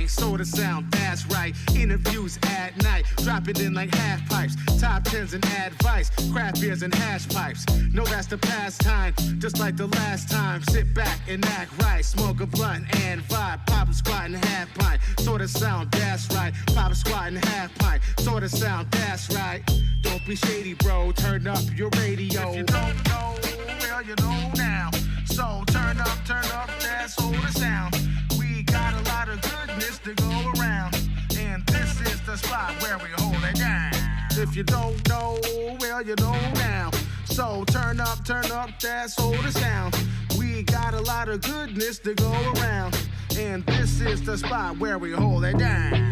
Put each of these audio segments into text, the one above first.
pints, soda sound, that's right. Interviews at night, drop it in like half pipes. Top tens and advice, craft beers and hash pipes. No, that's the pastime, just like the last time. Sit back and act right, smoke a blunt and vibe. Pop a squat and half pint, soda sound, that's right. Pop a squat and half pint, soda sound, that's right. Don't be shady, bro, turn up your radio. If you don't know, well, you know now. So turn up that soda sound. We got a lot of goodness to go around, and this is the spot where we hold it down. If you don't know, well, you know now. So turn up that soda sound. We got a lot of goodness to go around, and this is the spot where we hold it down.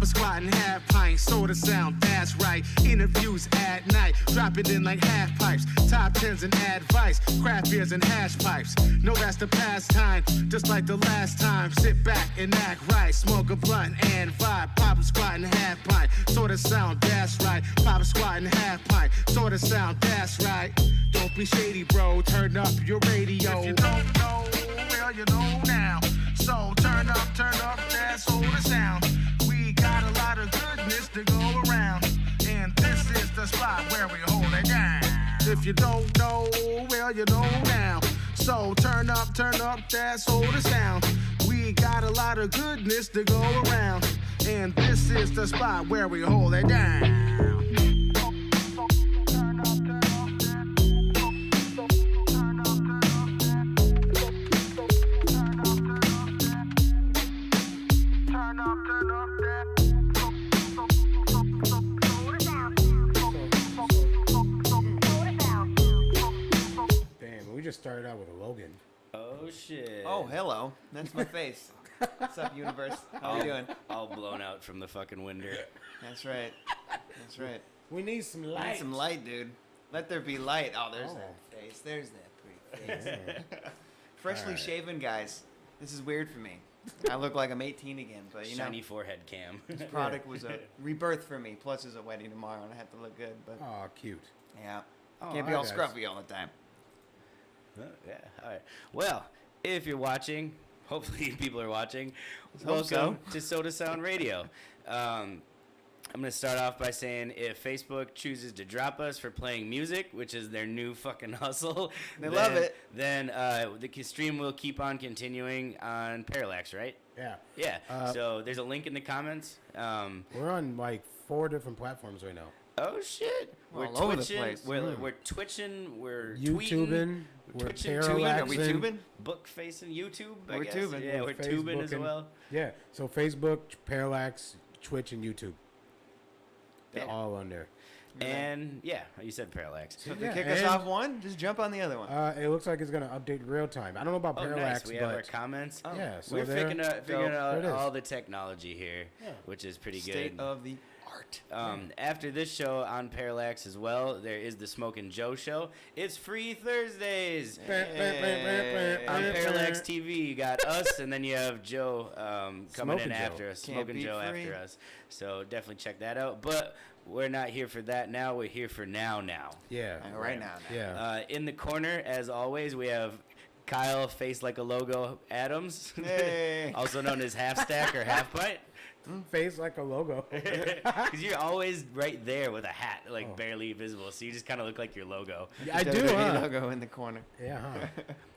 Squat and half pint, soda sound, that's right. Interviews at night, drop it in like half pipes. Top tens and advice, craft beers and hash pipes. No, that's the pastime, just like the last time. Sit back and act right, smoke a blunt and vibe. Pop a squat and half pint, soda sound, that's right. Pop a squat and half pint, soda sound, that's right. Don't be shady, bro, turn up your radio. If you don't know, well, you know now. So turn up that soda sound. We got a lot of goodness to go around, and this is the spot where we hold it down. If you don't know, well, you know now. So turn up that soda sound. We got a lot of goodness to go around, and this is the spot where we hold it down. Just started out with a Logan. Oh shit. Oh, hello. That's my face. What's up, universe? How you doing? All blown out from the fucking winder. That's right. That's right. We need some light. We need some light, dude. Let there be light. Oh, there's that face. There's that pretty face. Freshly shaven, guys. This is weird for me. I look like I'm 18 again, but you know. Shiny forehead cam. This product was a rebirth for me. Plus, there's a wedding tomorrow, and I have to look good. But oh, cute. Yeah. Can't be all scruffy all the time. Yeah, all right. Well, if you're watching, hopefully people are watching, welcome to Sota Sound Radio. I'm going to start off by saying if Facebook chooses to drop us for playing music, which is their new fucking hustle, they love it. Then the stream will keep on continuing on Parallax, right? Yeah. Yeah. So there's a link in the comments. We're on like 4 different platforms right now. Oh shit! We're all over the twitching. place. We're twitching. We're YouTubing. Tweeting, We're twitching, Parallaxing. Are we tubing? Book facing YouTube. I We're guess. tubing. Yeah, we're tubing as well. Yeah. So Facebook, Parallax, Twitch, and YouTube. They're Yeah. all on there. And yeah, you said Parallax. So if they kick us off one, just jump on the other one. It looks like it's gonna update real time. I don't know about Parallax, nice. We have our but comments. Oh. yeah. So We're there- figuring out there it is. all the technology here, Yeah. which is pretty State good. of the art. After this show on Parallax as well, there is the Smoke and Joe show. It's free Thursdays. On Parallax TV, you got us, and then you have Joe coming in after us, Can't Smoke and beat Joe free. after us. So definitely check that out. But we're not here for that now. We're here for now. Yeah. Right now. Yeah. In the corner, as always, we have Kyle, face like a logo Adams, Hey. also known as half stack or half pint. Face like a logo. Because you're always right there with a hat, like Oh. barely visible, so you just kind of look like your logo. Yeah, I do, WWE huh? logo in the corner. Yeah, huh?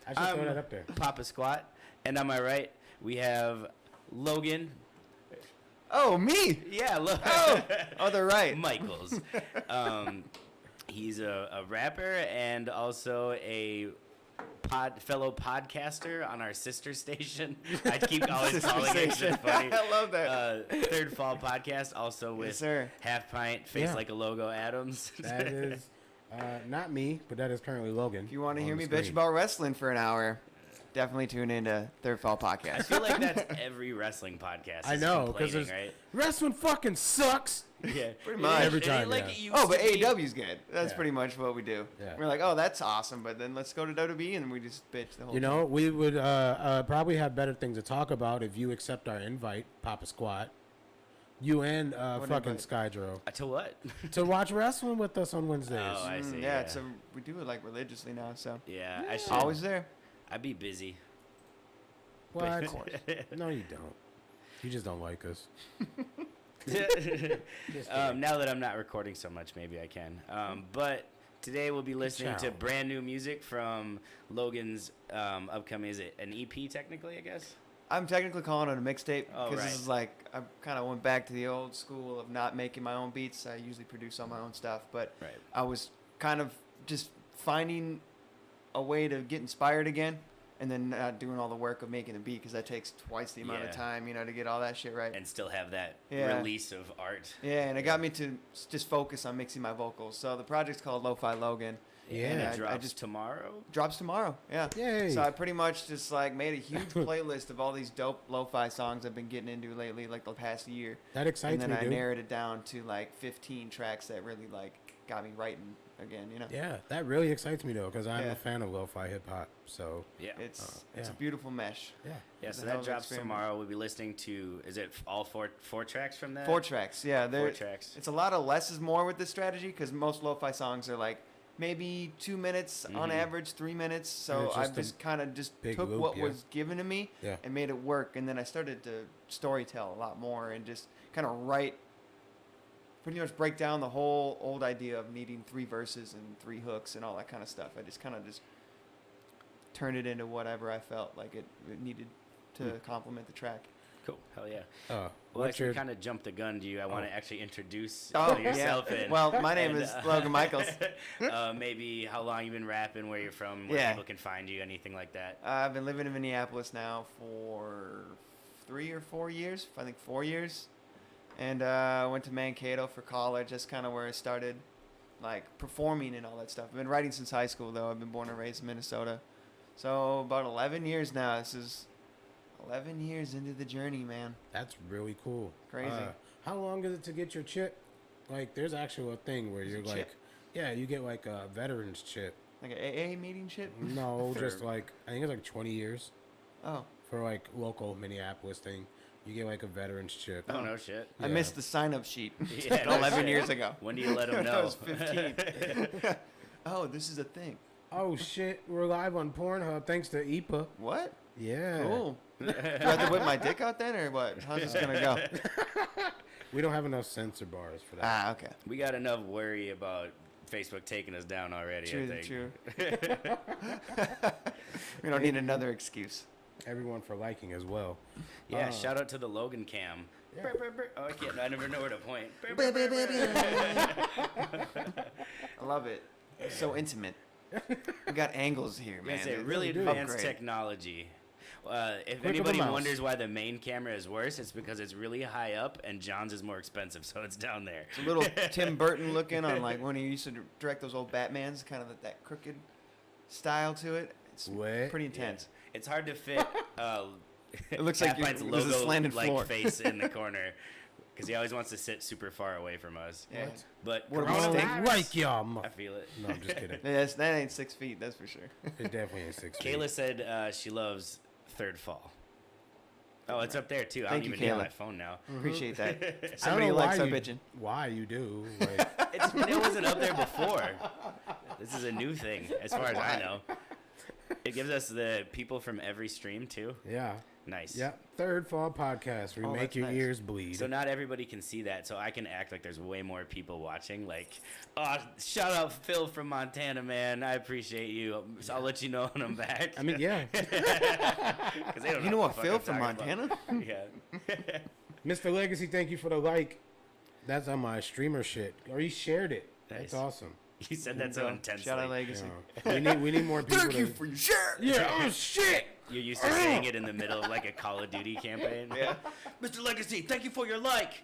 I should throw that up there. Papa Squat, and on my right we have Logan. Oh, me. Yeah, Oh, they're right. Michaels. He's a rapper and also a fellow podcaster on our sister station. I keep always Sister calling it. It's station. funny. I love that. Third Fall podcast, also with sir. Half Pint, face Yeah. like a logo Adams. That is not me, but that is currently Logan. If you want to on hear the me bitch screen. about wrestling for an hour, definitely tune into Third Fall I Podcast. feel like that's every wrestling podcast. I is know, because complaining, right? wrestling fucking sucks. Yeah, Pretty much. Every It ain't time, like yeah. it used Oh, but to be. AEW's good. That's Yeah. pretty much what we do. Yeah. We're like, oh, that's awesome, but then let's go to WWE and we just bitch the whole You know, we would probably have better things to talk about if you accept our invite, Papa Squat. You and fucking invite? Skydro To what? to watch wrestling with us on Wednesdays. Oh, I see. Yeah, so we do it like religiously now, so Yeah, I should. always there. I'd be busy. What? No, you don't. You just don't like us. Now that I'm not recording so much, maybe I can. But today we'll be listening to Ciao. brand new music from Logan's upcoming. Is it an EP technically? I guess. I'm technically calling it a mixtape Oh, because right. this is like I kind of went back to the old school of not making my own beats. I usually produce all my own stuff, but Right. I was kind of just finding a way to get inspired again, and then not doing all the work of making a beat because that takes twice the amount Yeah. of time, to get all that shit right. And still have that Yeah. release of art. Yeah, and it got me to just focus on mixing my vocals. So the project's called Lo-Fi Logan. Yeah. And I it drops just- tomorrow. Drops tomorrow. Yeah. Yay. So I pretty much just like made a huge playlist of all these dope lo-fi songs I've been getting into lately, like the past year. That excites And then me, I dude. narrowed it down to like 15 tracks that really like got me writing again. Yeah, that really excites me though, because I'm Yeah. a fan of lo-fi hip hop. So Yeah. It's yeah. a beautiful mesh. yeah, Yeah, It's so a hell that of an drops experiment. tomorrow. We'll be listening to. Is it all four tracks from that? 4 tracks. Yeah, Four there. tracks. It's a lot of less is more with this strategy because most lo-fi songs are like maybe 2 minutes on Mhm. average, 3 minutes. And So it's I just a just kind of just big took loop, what yeah. was given to me Yeah. and made it work. And then I started to storytell a lot more and just kind of write, pretty much break down the whole old idea of needing 3 verses and 3 hooks and all that kind of stuff. I just kind of just turned it into whatever I felt like it needed to complement the track. Cool. Hell yeah. Well, Well, actually, kind of jumped the gun. Do you? I want to actually introduce Oh, yourself. yeah. And, Well, my name and, is Logan Michaels. Maybe how long you've been rapping, where you're from, where Yeah. people can find you, anything like that. I've been living in Minneapolis now for 3 or 4 years. I think 4 years. And I went to Mankato for college. That's kind of where I started, like, performing and all that stuff. I've been writing since high school, though. I've been born and raised in Minnesota. So about 11 years now. This is 11 years into the journey, man. that's really cool. Crazy. How long is it to get your chip? Like, there's actually a thing where you're a like, chip? yeah, you get like a veteran's chip. Like an AA meeting shit? No, For- just like I think it's like 20 years Oh. for like local Minneapolis thing. You get like a veteran's chip. Oh no shit. I Yeah. missed the sign-up sheet Yeah, no 11 shit. years ago. When do you let them When I know? was 15. Oh, this is a thing. Oh shit, we're live on Pornhub thanks to IPA. What? Yeah. Cool. Do I have to whip my dick out then, or what? How's this gonna go? We don't have enough censor bars for that. Ah, okay. We got enough worry about Facebook taking us down already. I think. True. We don't need another excuse. Everyone for liking as well. Yeah. Shout out to the Logan Cam. Yeah. Brr, brr, brr. Oh, I can't. I never know where to point. Brr, I brr, brr, brr. love it. It's so intimate. We got angles here, man. It's a It's really do. advanced upgrade. technology. If Click of a anybody mouse. wonders why the main camera is worse, it's because it's really high up and John's is more expensive, so it's down there. It's a little Tim Burton looking on like when he used to direct those old Batmans, kind of that crooked style to it. It's What? pretty Yeah. intense. It's hard to fit. It looks like Half-Pint's it was a slanted like floor. face in the corner because he always wants to sit super far away from us. Yeah. What? But What a coronavirus- mistake. Right, y'all. I feel it. No, I'm just kidding. Yes, that ain't 6 feet, that's for sure. It definitely ain't 6 feet. Kayla said she loves Third Fall. Oh, it's up there too. I Thank don't you, even need Kayla. my phone now. Appreciate that. I don't Somebody know likes why our you, bitching. why you do. Like, It wasn't up there before. This is a new thing, as far as I know. It gives us the people from every stream too. Yeah. Nice. Yeah. Third Fall Podcast. We Oh, make that's your nice. ears bleed. So not everybody can see that, so I can act like there's way more people watching. Like, oh, shout out Phil from Montana, man. I appreciate you. So I'll let you know when I'm back. I mean, yeah. 'Cause they don't You know what what, the fuck Phil I'm from talking Montana? about. Yeah. Mr. Legacy, thank you for the like. That's on my streamer shit. Or you shared it. Nice. That's awesome. You said that so intensely. Shout out Legacy. Yeah. We need more people. Thank you to- for your share. Yeah. Oh shit. You're used to saying it in the middle of like a Call of Duty campaign. Yeah. Mr. Legacy, thank you for your like.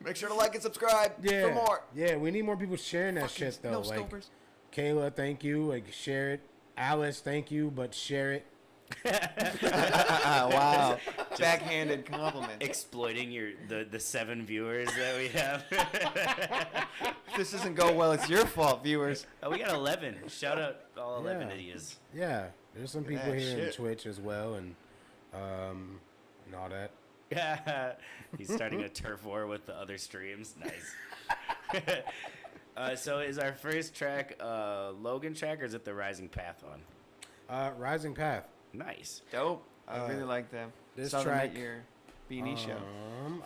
Make sure to like and subscribe Yeah. for more. Yeah. We need more people sharing that shit though. No Like scopers. Kayla, thank you. Like share it. Alice, thank you, but share it. Wow. Backhanded compliment. Exploiting the 7 viewers that we have. If this doesn't go well, it's your fault, viewers. Oh, we got 11. Shout out all 11 of yous. Yeah. There's some Look at people that here in shit. Twitch as well, and all that. Yeah, he's starting a turf war with the other streams. Nice. So is our first track Logan track, or is it the Rising Path one? Rising Path. Nice. Dope. I really like them. This Saw them track. at your beanie show.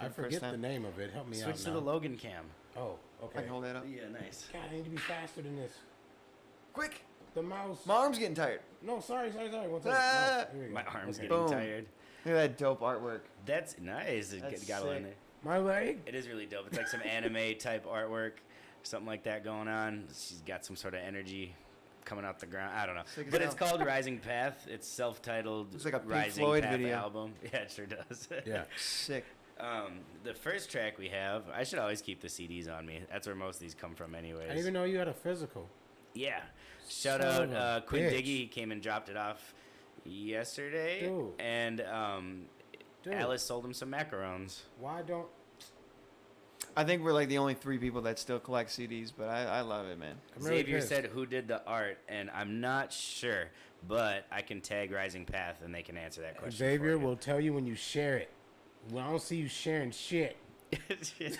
I the first forget the time. name of it. Help me out Switch to now. the Logan cam. Oh, I okay. can hold that up. Yeah, nice. God, I need to be faster than this. Quick. The mouse. My arm's getting tired. No, sorry. One second. Ah. Oh, here we go. My arm's Okay. getting Boom. tired. Look at that dope artwork. That's nice. It That's got a lot in sick. there. My leg. It is really dope. It's like some anime type artwork, something like that going on. She's got some sort of energy coming out the ground. I don't know. Sick as But it's hell. called Rising Path. It's self-titled Looks like a Pink Rising Floyd Path video. album. Yeah, it sure does. Yeah. Sick. The first track we have, I should always keep the CDs on me. That's where most of these come from anyways. I didn't even know you had a physical. Yeah. Shout Son of a out Quinn bitch. Diggy. He came and dropped it off yesterday. Dude. And Dude, Alice sold him some macarons. why don't? I think we're like the only 3 people that still collect CDs, but I love it, man. I'm really Xavier pissed. said who did the art, and I'm not sure, but I can tag Rising Path and they can answer that question. Xavier for will tell you when you share it. Well, I don't see you sharing shit. you.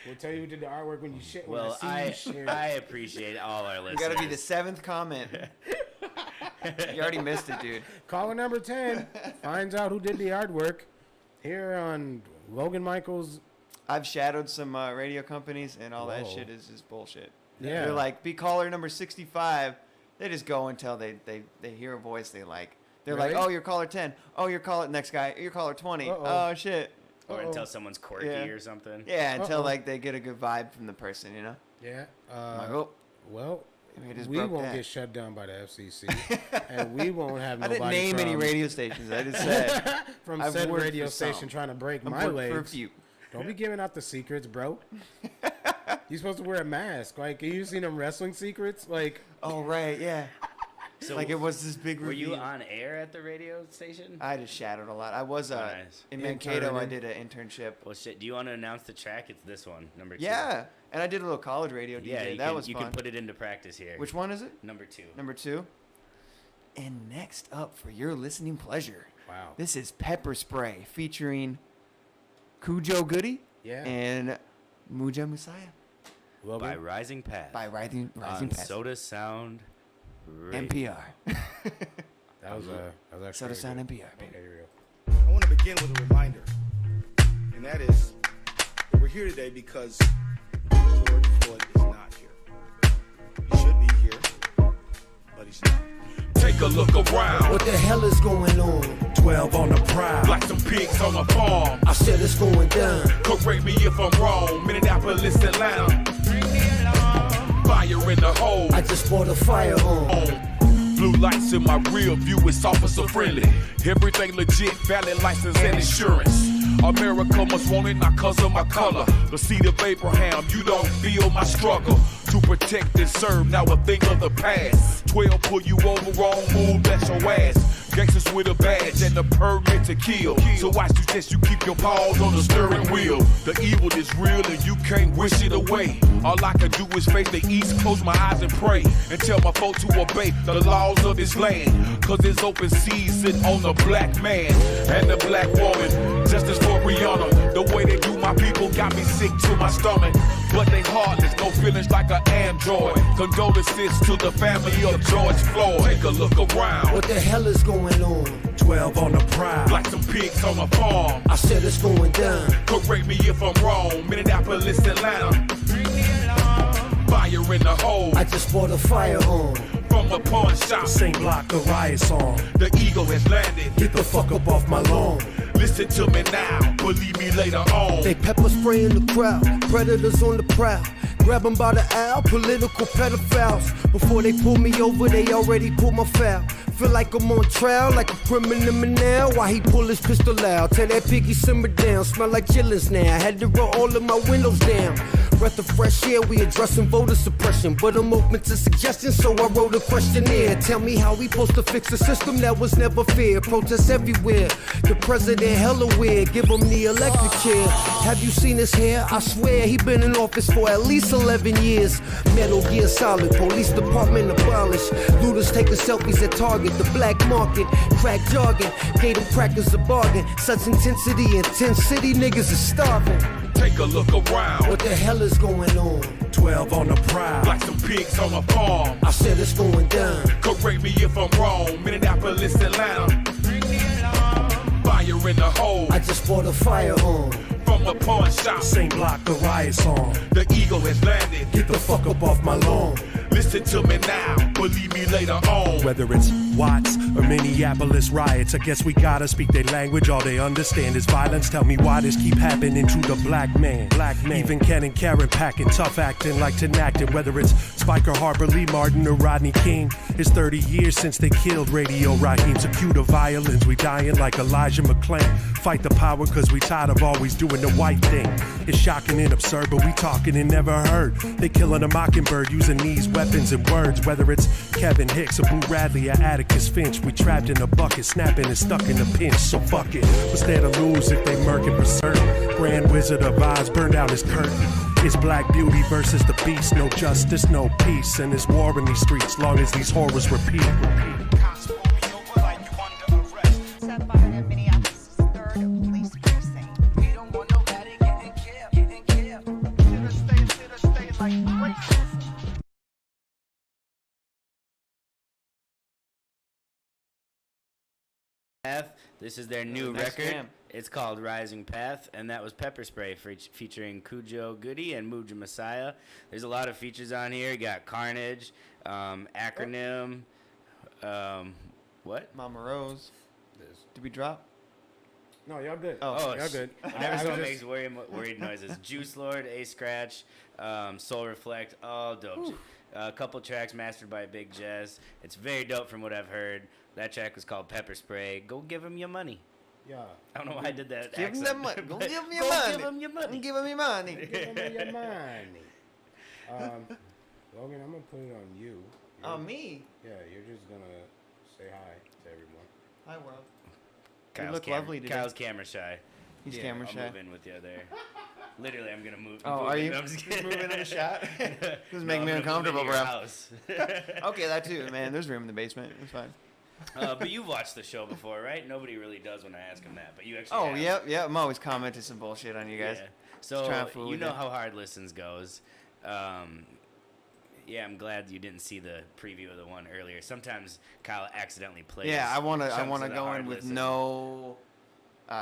We'll tell you who did the artwork when you share. Well, when I see you sharing. I appreciate all our You listeners. gotta be the 7th comment. You already missed it, dude. Caller number 10 finds out who did the artwork here on Logan Michaels. I've shadowed some radio companies, and all that Whoa. shit is just bullshit. Yeah. They're like, be caller number 65. They just go until they hear a voice they like. They're Really? like, oh, you're caller 10. Oh, you're caller, next guy, you're caller 20. Uh-oh. Oh, shit. Or Uh-oh. until someone's quirky Yeah. or something. Yeah, until Uh-oh. like they get a good vibe from the person, you know? Yeah. I'm like, oh, Well, we just we broke won't that. get shut down by the FCC, and we won't have I nobody didn't name any from- radio stations. I just said from I've said worked radio for some. station trying to break I'm my working for a legs. few. Don't be giving out the secrets, bro. You're supposed to wear a mask. Like, you seen them wrestling secrets? Like, Oh, right, yeah. So Like it was this big were reveal. you on air at the radio station? I just shadowed a lot. I was Nice. in Mankato. I Interning. did an internship. Well, shit. Do you want to announce the track? It's this one, number 2. Yeah, and I did a little college radio DJ. Yeah, you that can, was you fun. can put it into practice here. Which one is it? Number 2. Number 2. And next up for your listening pleasure, wow. this is Pepper Spray featuring Cujo Goody Yeah. and Muja Messiah Logan? By Rising Path. by Rising on Path. Sota Sound Radio. NPR. That was actually Soda pretty Sound good. NPR, baby. Okay, here we go. I want to begin with a reminder, and that is that we're here today because George Floyd is not here. He should be here, but he's not. Take a look around, What the hell is going on? 12 on the prowl, like some pigs on a farm. I said it's going down. Correct me if I'm wrong, Minneapolis, Atlanta. Fire in the hole. I just bought a firearm. Blue lights in my rear view, it's officer friendly. Everything legit, valid license and insurance. America must want it, not cause of my color. The seed of Abraham, you don't feel my struggle. To protect and serve, now a thing of the past. 12 pull you over, wrong move, that's your ass. Gangsters with a badge and a permit to kill. So I suggest you keep your paws on the steering wheel. The evil is real and you can't wish it away. All I can do is face the east, close my eyes and pray. And tell my folks to obey the laws of this land. Cause it's open season on the black man and the black woman. Justice for Rihanna. The way they do my people got me sick to my stomach. but they heartless, no feelings like an android. Condolences to the family of George Floyd. Take a look around. What the hell is going on? 12 on the prowl, like some pigs on a farm. I said it's going down. Correct me if I'm wrong. Minneapolis, Atlanta. Fire in the hole. I just bought a firearm. From the pawn shop. Same block the riot's on. The eagle has landed. Get the fuck up off my lawn. Listen to me now, believe me later on. They pepper spray in the crowd, predators on the prowl. Grab them by the aisle, political pedophiles. Before they pull me over, they already pulled my foul. Feel like I'm on trial, like a criminal now. Why he pull his pistol out? Tell that piggy simmer down. Smell like chillins now. Had to roll all of my windows down. Breath of fresh air, we addressing voter suppression. But I'm open to suggestions, so I wrote a questionnaire. Tell me how we supposed to fix a system that was never fair. Protests everywhere. The president hella weird. Give him the electric chair. Have you seen his hair? I swear he been in office for at least 11 years. Metal Gear Solid, police department abolished. Looters taking selfies at Target. The black market, crack jargon. Gave them crackers a bargain. Such intensity, intense city niggas is starving. Take a look around. What the hell is going on? 12 on the prowl, like some pigs on a farm. I said it's going down. Correct me if I'm wrong. Minneapolis, Atlanta. Fire in the hole. I just bought a firearm. From the pawn shop. Same block the riot's on. The eagle has landed. Get the fuck up off my lawn. Listen to me now, believe me later on. Whether it's Watts or Minneapolis riots, I guess we gotta speak their language. All they understand is violence. Tell me why this keep happening to the black man. Even Ken and Karen packing, tough acting like acting. Whether it's Spike or Harper Lee Martin or Rodney King, it's 30 years since they killed Radio Raheem. So cue the violins, we dying like Elijah McClain. Fight the power cause we tired of always doing the white thing. It's shocking and absurd, but we talking and never heard. They killing a mockingbird using these weapons and words. Whether it's Kevin Hicks or Boo Radley or Atticus Finch, we trapped in a bucket, snapping and stuck in a pinch. So fuck it, what's there to lose if they murking for certain? Grand Wizard of Oz burned down his curtain. It's Black Beauty versus the Beast, no justice, no peace, and it's war in these streets, long as these horrors repeat. This is their new record. It's called Rising Path, and that was Pepper Spray featuring Cujo Goody and Muja Messiah. There's a lot of features on here. You got Carnage, Acronym, what? Mama Rose. Did we drop? No, y'all good. Oh, y'all good. Never so makes worried noises. Juice Lord, A Scratch, Soul Reflect, all dope. A couple tracks mastered by Big Jazz. It's very dope from what I've heard. That track was called Pepper Spray. Go give him your money. Yeah. I don't know why I did that. Give him that money. Go give him your Go money. give him your money. Give him your money. Give him your money. Logan, I'm gonna put it on you. On me? Yeah, you're just gonna say hi to everyone. Hi, world. Kyle's You look lovely today. Kyle's camera shy. He's camera shy. I'll move in with you there. Literally, I'm gonna move. Oh, move are in. you? No, I'm just kidding. Moving in the shot? This is No, making I'm me gonna move uncomfortable, into bro. your house. Okay, that too, man. There's room in the basement. It's fine. But you've watched the show before, right? Nobody really does when I ask them that, but you actually Oh, have. yep. I'm always commenting some bullshit on you guys. Yeah. Just trying So to fool you with know you. how Hard Listens goes. Yeah, I'm glad you didn't see the preview of the one earlier. Sometimes Kyle accidentally plays. Yeah, I wanna chunks of the go Hard in with Listen. no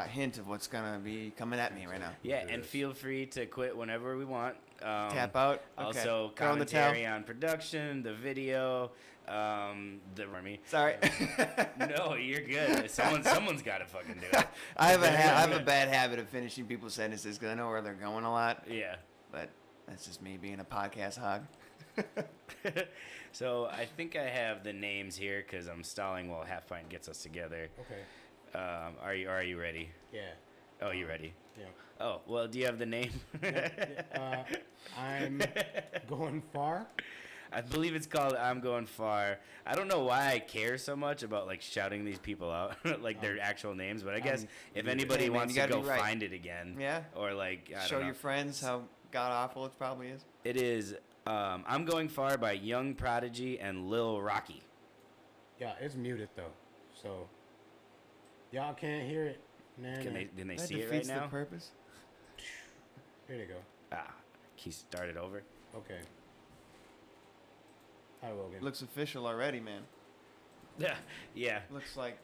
hint of what's gonna be coming at me right now. Yeah, and feel free to quit whenever we want. Tap out. Okay. Also, Throw in the towel. commentary on production, the video, the army. Sorry. No, you're good. Someone's got to fucking do it. I have a bad habit of finishing people's sentences because I know where they're going a lot. Yeah. But that's just me being a podcast hog. So I think I have the names here because I'm stalling while Half Pint gets us together. Okay. Are you ready? Yeah. Oh, you ready? Yeah. Oh, well, do you have the name? I'm going far. I believe it's called I'm Going Far. I don't know why I care so much about like shouting these people out, like their actual names, but I guess if anybody Hey, man, wants you to gotta go be right. find it again, Yeah. or like I Show don't know. your friends how god awful it probably is. It is I'm Going Far by Young Prodigy and Lil Rocky. Yeah, it's muted though, so y'all can't hear it. Nah, Can they nah. see That it right defeats the now? purpose. Here they go. Ah, Can you start it over? Okay. Hi, Logan. Looks official already, man. Yeah. Yeah. Looks like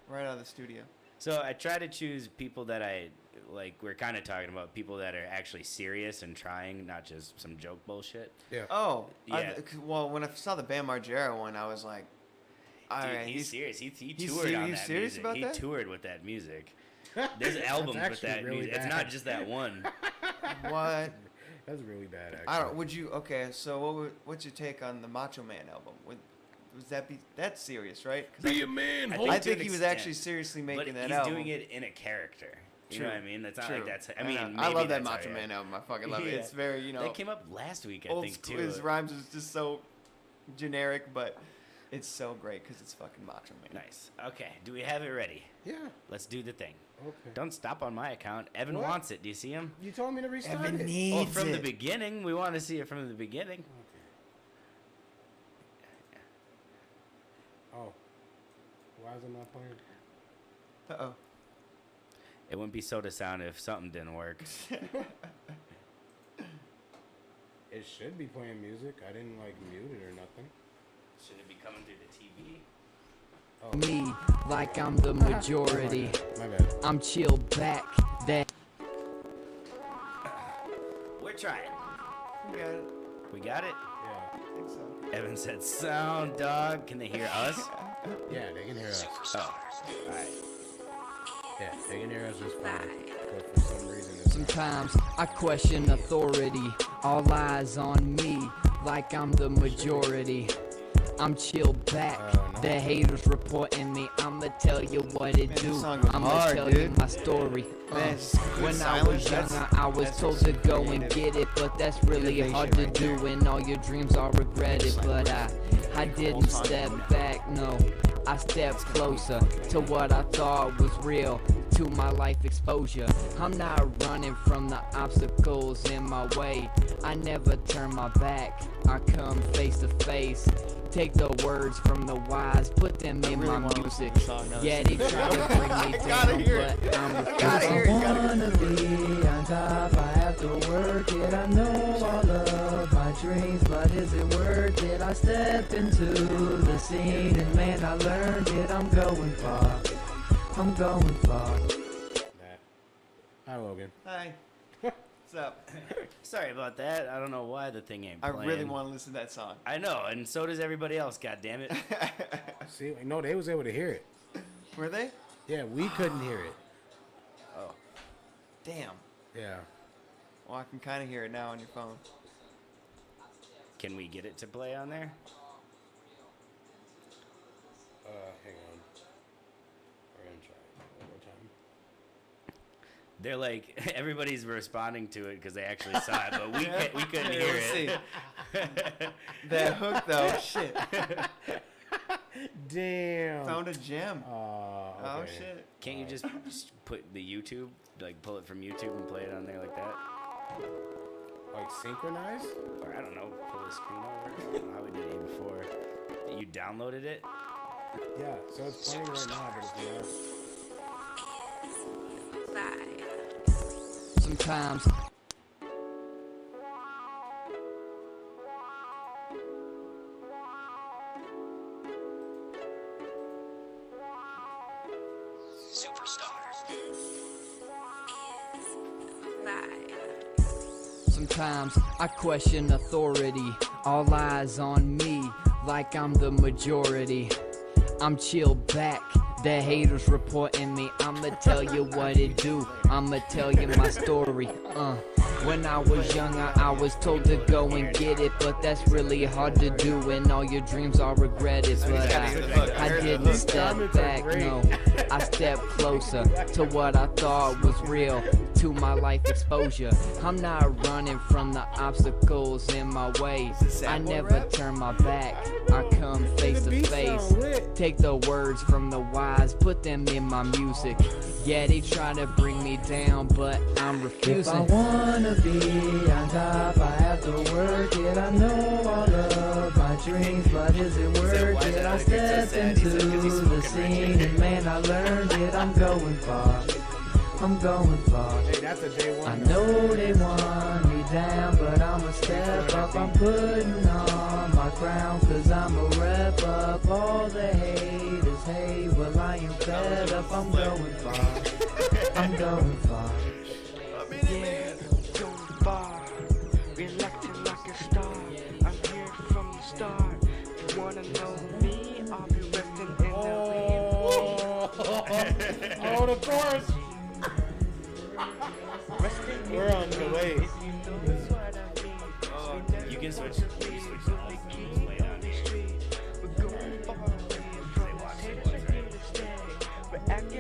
right out of the studio. So I try to choose people that I like. We're kind of talking about people that are actually serious and trying, not just some joke bullshit. Yeah. Oh, Yeah. well, when I saw the Bam Margera one, I was like, all Dude, right, he's serious. He he's toured on he's that serious music. about He that? toured with that music. There's albums with actually that really music. It's bad. not just that one. what? That's really bad, actually. I don't. Would you? Okay, so what's your take on the Macho Man album? Was that that's serious, right? 'Cause Be a man, I ho. I to an think he was extent, actually seriously making but that he's album. doing it in a character. You know True. what I mean? That's not True. like that's. I mean, I maybe love that that's how Macho you- Man album. I fucking love it. Yeah. It's very, That came up last week, I old think, school. too. His rhymes is just so generic, but it's so great because it's fucking Macho Man. Nice. Okay. Do we have it ready? Yeah. Let's do the thing. Okay. Don't stop on my account. Evan What? wants it. Do you see him? You told me to restart Evan it. needs Oh, from the it. beginning. We want to see it from the beginning. Okay. Oh. Why is it not playing? Uh-oh. It wouldn't be Sota sound if something didn't work. It should be playing music. I didn't, like, mute it or nothing. Should it be coming through the TV? Me, like I'm the majority. My bad. I'm chill back. That We're trying. You got it. We got it? Yeah. I think so. Evan said, sound dog. Can they hear us? Yeah, they can hear us. Oh. Alright. Yeah, they can hear us just fine. But for some reason, it's not. sometimes I question authority. All eyes on me, like I'm the majority. I'm chill back. No. The haters reporting me. I'ma tell you what it Man, do. this song goes I'ma hard, tell you dude. my story. Man, it's good When I silence. was younger, That's- I was that's told some to go and creative get it, but that's really innovation hard to right do. there. And all your dreams are regretted, but I didn't song. step back. No, I stepped closer to what I thought was real. To my life exposure. I'm not running from the obstacles in my way. I never turn my back. I come face to face. Take the words from the wise, put them in really my wanna listen music. to the song now. Yeah, they try to bring me Gotta down, hear it. but I'm Gotta hear it. Gotta wanna be on top. I have to work it. I know all of my dreams, but is it worth it? I step into the scene and man, I learned it. I'm going far. I'm going far. That. Hi, Logan. Hi. What's up? Sorry about that. I don't know why the thing ain't I playing. really want to listen to that song. I know, and so does everybody else, goddammit. See, no, they was able to hear it. Were they? Yeah, we couldn't hear it. Oh. Damn. Yeah. Well, I can kind of hear it now on your phone. Can we get it to play on there? Hang on. We're gonna try one more time. They're like, everybody's responding to it because they actually saw it, but we couldn't Yeah, hear let's it. That hook, though, shit. Damn. Found a gem. Oh, Oh, shit. Can't you just put the YouTube, like pull it from YouTube and play it on there like that? Like synchronized? Or I don't know, pull the screen over. I don't know how we did it before. You downloaded it? Yeah. So it's playing right now, but it's not. Sometimes Sometimes I question authority. All eyes on me, like I'm the majority. I'm chill back. The haters reporting me. I'ma tell you what it do. I'ma tell you my story. When I was younger, I was told to go and get it, but that's really hard to do, and all your dreams are regretted. But I didn't step back, no. I stepped closer to what I thought was real, to my life exposure. I'm not running from the obstacles in my way. I never turn my back. I come face to face. Take the words from the wise, put them in my music. Yeah, they try to bring me down, but I'm refusing. If I wanna be on top, I have to work it. I know all of my dreams, but is it worth it? I step into the scene and man, I learned it. I'm going far. I'm going far. Hey, that's a day one. I know they want me down, but I'ma step up. I'm putting on my crown, cause I'ma rep up all the haters. Hey, well, I am fed up. I'm going far. I'm going far. Yeah, going far. Reluctant like a star. I'm here from the start. You wanna know me? I'll be resting in the Oh, the chorus. We're on the way. You can switch. You can switch to us. Just lay down here.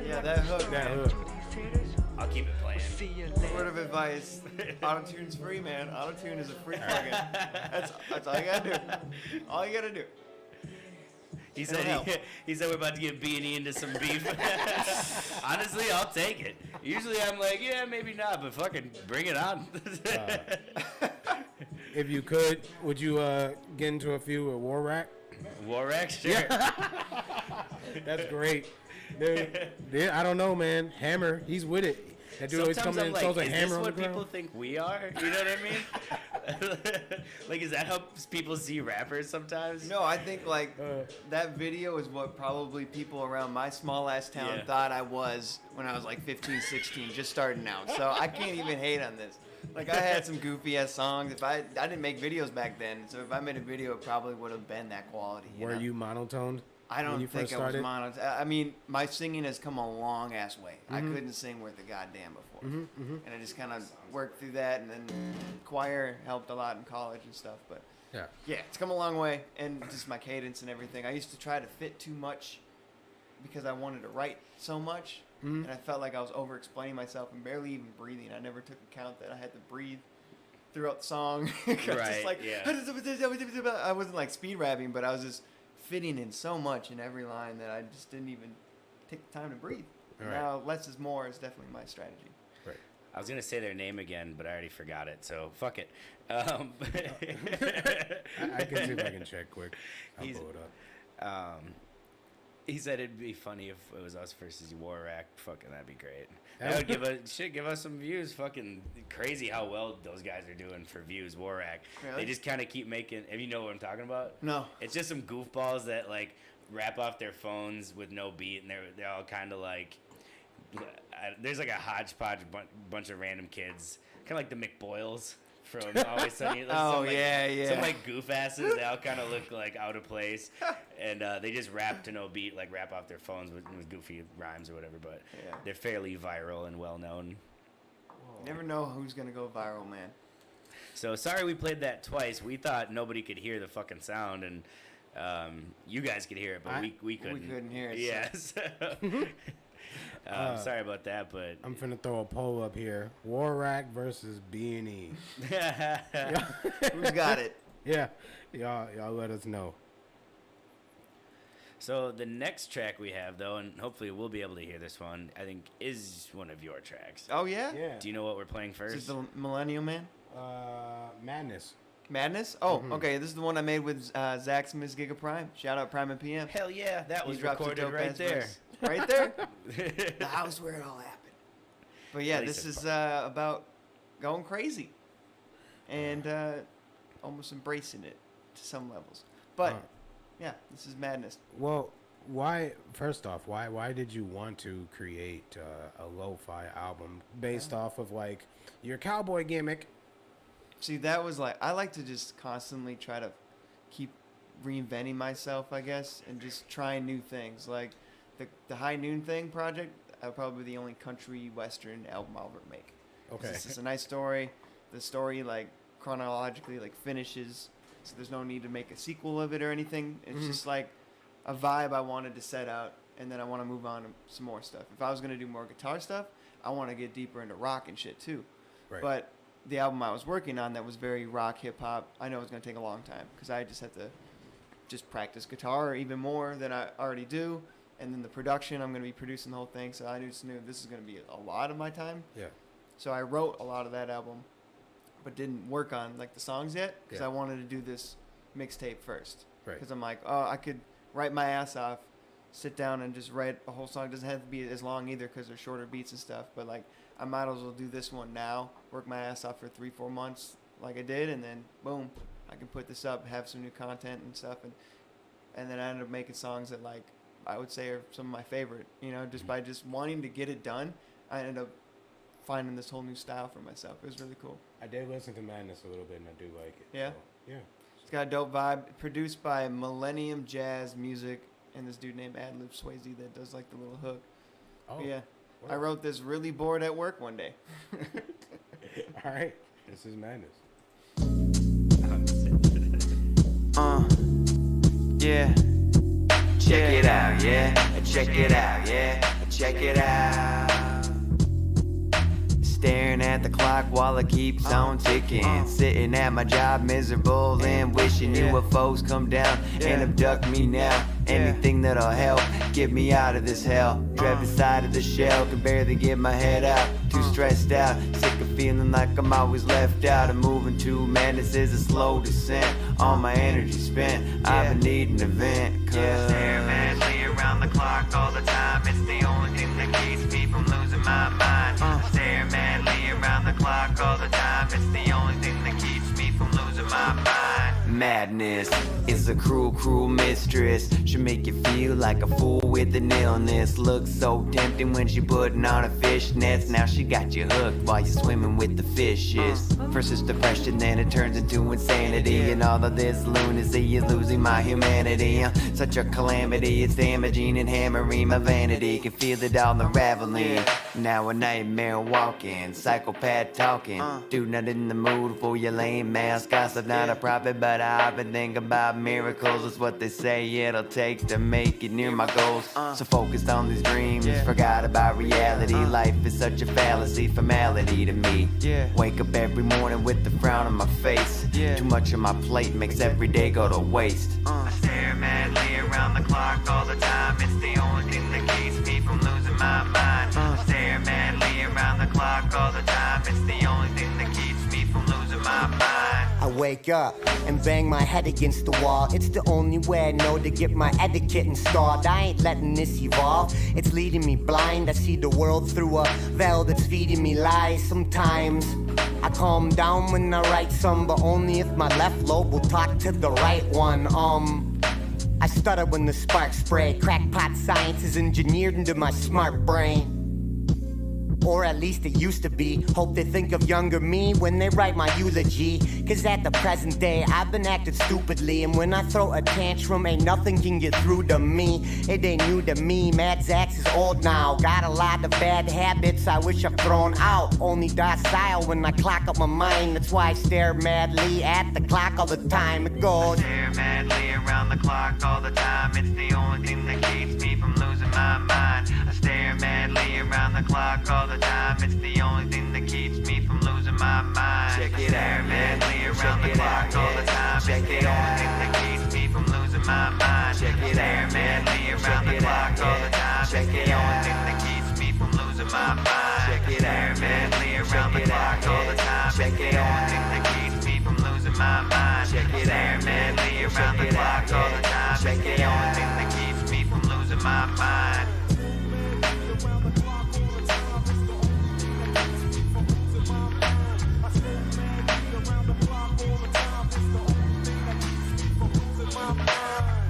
Yeah, that hook. That hook. I'll keep it playing. Word of advice: autotune's free, man. Autotune is a free plugin. That's all you gotta do. All you gotta do. He said he said we're about to get B&E into some beef. Honestly, I'll take it. Usually I'm like, yeah, maybe not, but fucking bring it on. If you could, would you get into a few with War Rack? War Rack, sure. That's great. Dude, I don't know, man. Hammer, he's with it. That dude always Sometimes comes in I'm and throws like, a is hammer this on the what people ground. think we are? You know what I mean? Like, is that how people see rappers sometimes? No, I think like that video is what probably people around my small ass town Yeah. thought I was when I was like 15, 16, just starting out. So I can't even hate on this. Like I had some goofy ass songs. If I didn't make videos back then, so if I made a video, it probably would have been that quality. Were know? you monotoned? I when don't you think first I was started? mono. I mean, my singing has come a long ass way. I Mm-hmm. couldn't sing worth a goddamn before, and I just kind of worked through that, and then choir helped a lot in college and stuff. But Yeah. yeah, it's come a long way, and just my cadence and everything. I used to try to fit too much because I wanted to write so much, and I felt like I was over-explaining myself and barely even breathing. I never took account that I had to breathe throughout the song. Right, yeah. I wasn't like speed rapping, but I was just fitting in so much in every line that I just didn't even take the time to breathe. Right. Now, less is more is definitely my strategy. Right. I was gonna say their name again, but I already forgot it, so fuck it. I can see if I can check quick. I'll He's- pull it up. He said it'd be funny if it was us versus War Rack. Fucking, that'd be great. That That would give us some views. Fucking crazy how well those guys are doing for views. War Rack. Really? They just kind of keep making. If you know what I'm talking about. No. It's just some goofballs that like rap off their phones with no beat, and they're all kind of like. There's like a hodgepodge bunch of random kids, kind of like the McBoyles from Always Sunny. Oh, Some, like, yeah. Some like goof asses. They all kind of look like out of place, and they just rap to no beat, like rap off their phones with goofy rhymes or whatever. But Yeah. they're fairly viral and well known. You never know who's going to go viral, man. So sorry we played that twice. We thought nobody could hear the fucking sound, and you guys could hear it, but we couldn't. We couldn't hear it. Yes. Sorry about that, but I'm finna throw a poll up here. War Rack versus B&E. Who's got it? Yeah. Y'all let us know. So the next track we have, though, and hopefully we'll be able to hear this one, I think is one of your tracks. Oh, yeah? Yeah. Do you know what we're playing Is first? this the Millennium Man? Madness. Madness? Oh, okay. This is the one I made with Zach Smith's Giga Prime. Shout out Prime and PM. Hell yeah, that was He dropped a recorded dope right ass there. verse. Right there? The house where it all happened. But yeah, At least this it's is about going crazy and almost embracing it to some levels. But yeah, this is madness. Well, first off, why did you want to create a lo-fi album based off of like your cowboy gimmick? See, that was like, I like to just constantly try to keep reinventing myself, I guess, and just trying new things. Like the High Noon Thing project, probably the only country western album I'll ever make. 'Cause Okay. It's a nice story. The story, like, chronologically, like, finishes, so there's no need to make a sequel of it or anything. It's just like a vibe I wanted to set out, and then I want to move on to some more stuff. If I was going to do more guitar stuff, I want to get deeper into rock and shit, too. Right. But the album I was working on that was very rock, hip-hop, I know it was going to take a long time, because I just had to just practice guitar even more than I already do. And then the production, I'm going to be producing the whole thing, so I just knew this is going to be a lot of my time. Yeah. So I wrote a lot of that album, but didn't work on like the songs yet, because Yeah. I wanted to do this mixtape first. Right. Because I'm like, oh, I could write my ass off sit down and just write a whole song. It doesn't have to be as long either because they're shorter beats and stuff. But like, I might as well do this one now, work my ass off for 3-4 months like I did, and then boom, I can put this up, have some new content and stuff, and then I ended up making songs that like I would say are some of my favorite. You know, just by just wanting to get it done, I ended up finding this whole new style for myself. It was really cool. I did listen to Madness a little bit, and I do like it. Yeah? So, yeah. It's got a dope vibe. Produced by Millennium Jazz Music and this dude named Adlib Swayze that does like the little hook. Oh. Yeah. Wow. I wrote this really bored at work one day. All right. This is Madness. Yeah. Check it out, yeah. Check it out, yeah. Check it out. Staring at the clock while it keeps on ticking. Sitting at my job miserable and wishing UFOs come down and abduct me now. Anything that'll help get me out of this hell. Trapped inside of the shell, can barely get my head out. Too stressed out, sick of feeling like I'm always left out. I'm moving to madness is a slow descent. All my energy spent, I've been needing a vent. Stare madly around the clock all the time. It's the only thing that keeps me from losing my mind. Stare madly around the clock all the time. It's the only thing that keeps me from losing my mind. Madness is a cruel, cruel mistress. She'll make you feel like a fool with an illness. Looks so tempting when she putting on her fishnets. Now she got you hooked while you're swimming with the fishes. First it's depression, then it turns into insanity. And all of this lunacy is losing my humanity. Such a calamity, it's damaging and hammering my vanity. Can feel it all unraveling. Now a nightmare walking, psychopath talking. Dude, not in the mood for your lame ass gossip. Not a prophet, but I've been thinking about miracles. It's what they say it'll take to make it near my goals. So focused on these dreams, forgot about reality. Life is such a fallacy, formality to me. Wake up every morning with the frown on my face. Too much on my plate makes every day go to waste. I stare madly around the clock all the time. It's the only thing that keeps me from losing my mind. I stare madly around the clock all the time. It's the only thing that keeps me from losing my mind. I wake up and bang my head against the wall. It's the only way I know to get my etiquette installed. I ain't letting this evolve. It's leading me blind. I see the world through a veil that's feeding me lies. Sometimes I calm down when I write some, but only if my left lobe will talk to the right one. I stutter when the sparks spray. Crackpot science is engineered into my smart brain. Or at least it used to be. Hope they think of younger me when they write my eulogy. Cause at the present day I've been acting stupidly. And when I throw a tantrum, ain't nothing can get through to me. It ain't new to me, Mad Zax is old now. Got a lot of bad habits I wish I've thrown out. Only docile when I clock up my mind. That's why I stare madly at the clock all the time. It goes, Stare madly around the clock all the time. It's the only thing that keeps me from losing my mind. I stare madly around the clock all the time. It's the only thing that keeps me from losing my mind. Check it out, madly around the clock all the time. It's the only thing that keeps me from losing my mind. Check it out, madly around the clock all the time. It's the only thing that keeps me from losing my mind. Check it out, madly around the clock all the time. It's the only thing that keeps me from losing my mind. Check it out, madly around the clock all the time. It's the only thing that keeps me from losing my mind.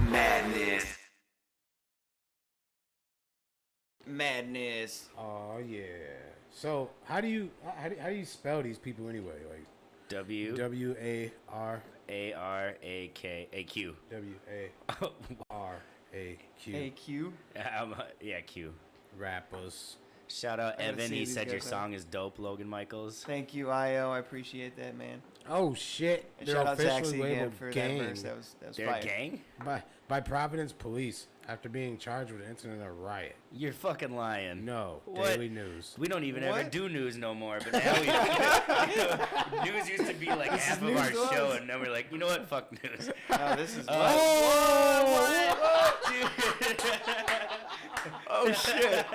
Madness. Madness. Oh yeah. So how do you spell these people anyway? Like W W-A-R-A-Q. W-A-R-A-Q. AQ. Yeah, Q. Rappers. Shout out I haven't Evan. seen He these said your guys, song is dope, Logan Michaels. Thank you, IO. I appreciate that, man. Oh shit! And They're shout out officially Zaxy again labeled for gang that verse. That was They're fire. a gang? by Providence Police after being charged with an incident of riot. You're fucking lying. No, What? Daily News. We don't even ever What? do news no more, but now we news used to be like half of news our to us. show, and now we're like, you know what? Fuck news. Oh, this is What, dude? Oh shit!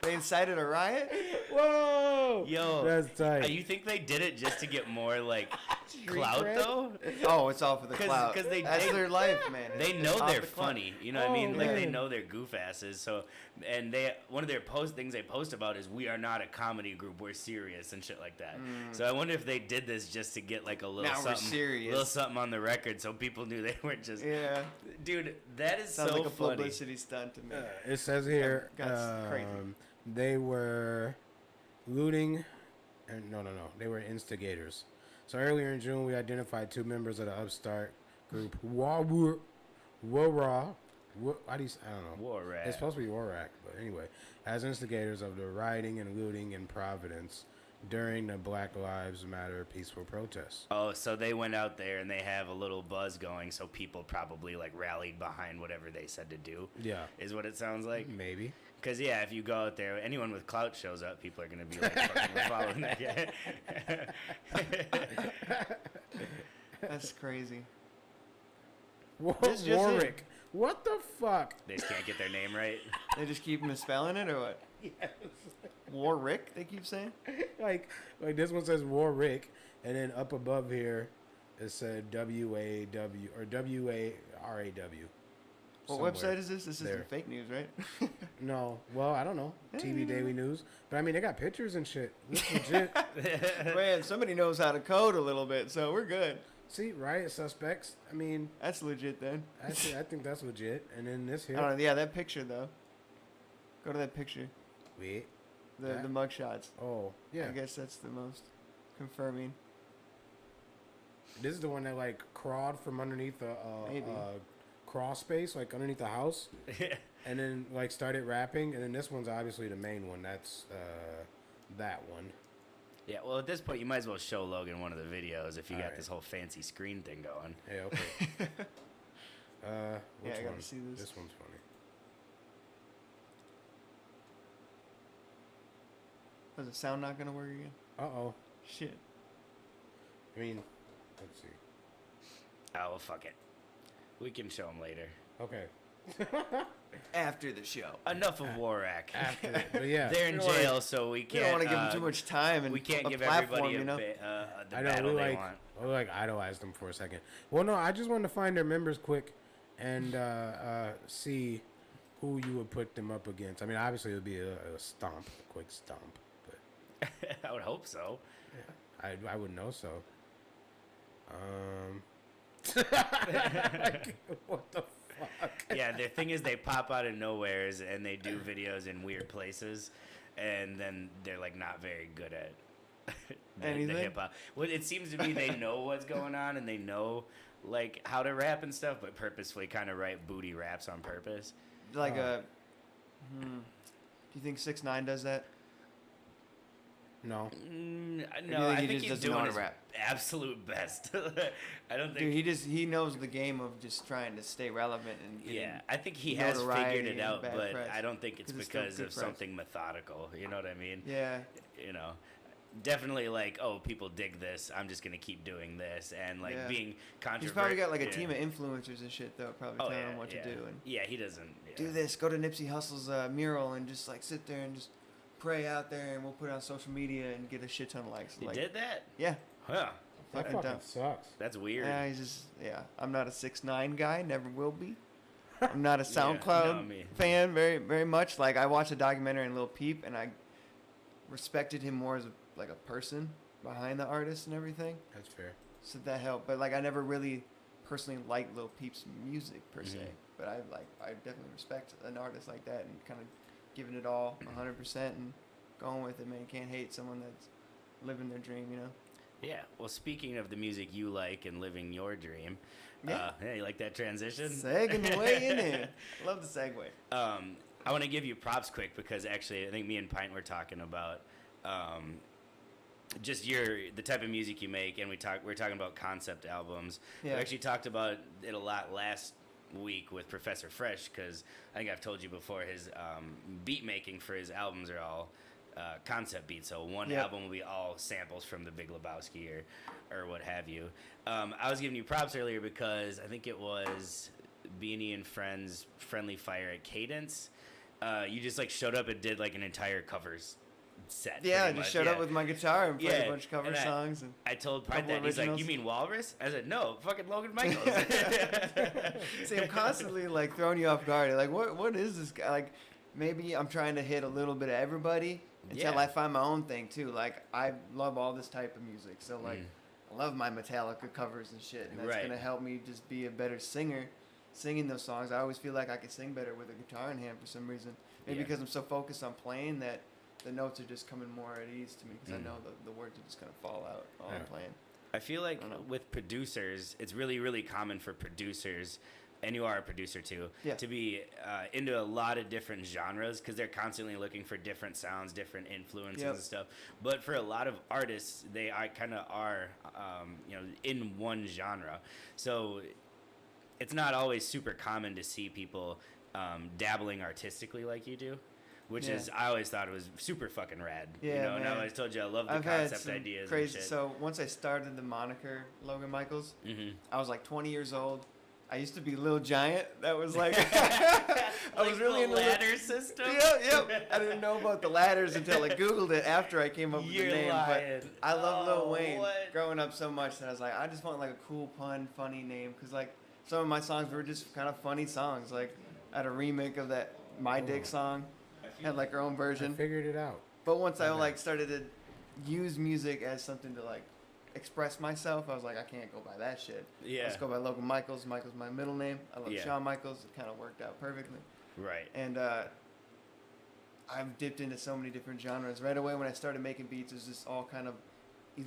They incited a riot. Whoa! Yo, That's tight. You think they did it just to get more like clout though. Oh, it's all for the clout. Because That's their life, man. They know Off they're the clout. funny. You know what I mean? Like they man. know they're goof asses. So, and one of their things they post about is we are not a comedy group. We're serious and shit like that. So I wonder if they did this just to get like a little Now we're something, serious. little something on the record, so people knew they weren't just. Yeah. Dude, that is Sounds so like a funny. publicity stunt to me. It says here, That's crazy. they were looting, and no, they were instigators. So earlier in June, we identified 2 members of the upstart group, How do you? I don't know. Warrack. It's supposed to be Warrack, but anyway, as instigators of the rioting and looting in Providence during the Black Lives Matter peaceful protests. Oh, so they went out there and they have a little buzz going, so people probably like rallied behind whatever they said to do. Yeah, Is what it sounds like. maybe. Because, yeah, if you go out there, anyone with clout shows up, people are going to be like, fucking, we're following that guy. That's crazy. Warwick. This just it. What the fuck? They just can't get their name right. They just keep misspelling it or what? Yes. Warwick, they keep saying? like this one says Warwick, and then up above here it said W-A-W or W-A-R-A-W. What website is this? This isn't fake news, right? No. Well, I don't know. TV Daily News. But I mean, they got pictures and shit. It's legit. Man, somebody knows how to code a little bit, so we're good. See, riot suspects. I mean, That's legit then. I think that's legit. And then this I here. don't know. Yeah, that picture though. Go to that picture. Wait. The That? mug shots. Oh, yeah. I guess that's the most confirming. This is the one that like crawled from underneath a Maybe. crawl space, like underneath the house, and then like started rapping. And then this one's obviously the main one. That's that one. Yeah, well, at this point, you might as well show Logan one of the videos if you got Alright. this whole fancy screen thing going. Yeah, okay. Which I gotta one? see this. This one's funny. Was the sound not gonna work again? Uh-oh. Shit. I mean, let's see. Oh, well, fuck it. We can show him later. Okay. After the show. Enough of Warrack. But yeah. They're in We don't wanna- jail, so we We can't. don't want to give them too much time and We can't a give platform, everybody you know? the I know, battle we they like, want. we like idolized them for a second. Well, no, I just wanted to find their members quick and see who you would put them up against. I mean, obviously it would be a stomp, a quick stomp, but I would hope so. I would know so. What the fuck? Yeah, the thing is, they pop out of nowheres and they do videos in weird places, and then they're like not very good at the Anything? hip hop. Well, it seems to me they know what's going on and they know like how to rap and stuff, but purposefully kind of write booty raps on purpose. Like a. Do you think 6ix9ine does that? No. No, I he think just he's doesn't know doing how to his rap? absolute best. I don't think. Dude, he knows the game of just trying to stay relevant and Yeah, I think he has notoriety figured it and out, bad but press. I don't think it's 'Cause it's still because good of press. something methodical. You know what I mean? Yeah. You know, definitely like, oh, people dig this. I'm just gonna keep doing this, and like Yeah. being controversial. He's probably got like a team of influencers and shit though, probably Oh, telling yeah, him what yeah. to do and Yeah, he doesn't. Yeah. do this. Go to Nipsey Hussle's mural and just like sit there and just pray out there, and we'll put it on social media and get a shit ton of likes. He like, did that? Yeah. Huh. That Fucking fucking dumb. sucks. That's weird. Yeah, he's just I'm not a 6ix9ine guy, never will be. I'm not a Yeah, SoundCloud no, me. fan very very much. Like I watched a documentary on Lil Peep and I respected him more as like a person behind the artist and everything. That's fair. So that helped. But like I never really personally liked Lil Peep's music per se. But I definitely respect an artist like that and kind of giving it all 100% and going with it, man. You can't hate someone that's living their dream, you know? Yeah. Well, speaking of the music you like and living your dream, Yeah. you like that transition? Segging way in there. Love the segue. I want to give you props quick because actually I think me and Pint were talking about just the type of music you make, and we were talking about concept albums. Yeah. We actually talked about it a lot last week with Professor Fresh because I think I've told you before his beat making for his albums are all concept beats. So one Yep. album will be all samples from The Big Lebowski or what have you. I was giving you props earlier because I think it was Beanie and Friends Friendly Fire at Cadence. You just like showed up and did like an entire covers set. Yeah, I pretty just much, showed yeah. up with my guitar and played Yeah, a bunch of cover and songs. And I told Pride couple that. He's like, originals. "You mean Walrus?" I said, "No, fucking Logan Michaels." See, I'm constantly like throwing you off guard. Like, what is this guy? Like, maybe I'm trying to hit a little bit of everybody until Yeah. I find my own thing too. Like, I love all this type of music, so like, I love my Metallica covers and shit, and that's Right. gonna help me just be a better singer, singing those songs. I always feel like I can sing better with a guitar in hand for some reason. Maybe Yeah. because I'm so focused on playing that the notes are just coming more at ease to me because I know the words are just gonna fall out while I'm playing. I feel like I don't know. with producers, it's really, really common for producers, and you are a producer too, Yeah. to be into a lot of different genres because they're constantly looking for different sounds, different influences Yep. and stuff. But for a lot of artists, they kind of are, in one genre. So it's not always super common to see people dabbling artistically like you do. Which Yeah. is, I always thought it was super fucking rad. Yeah, you know, and I man. always told you I love the I've had concept some ideas crazy. and shit. So once I started the moniker Logan Michaels, I was like 20 years old. I used to be Lil Giant. That was like I was really the into ladder system. Yep. I didn't know about the ladders until I Googled it after I came up with You're the name. lying. But I love Lil Wayne what? growing up so much that I was like, I just want like a cool pun, funny name because like some of my songs were just kind of funny songs. Like I had a remake of that My Dick song. Had like her own I version. figured it out. But once I like started to use music as something to like express myself, I was like, I can't go by that shit. Yeah. Let's go by Logan Michaels. Michaels my middle name. I love Yeah. Shawn Michaels. It kind of worked out perfectly. Right. And I've dipped into so many different genres. Right away when I started making beats, it was just all kind of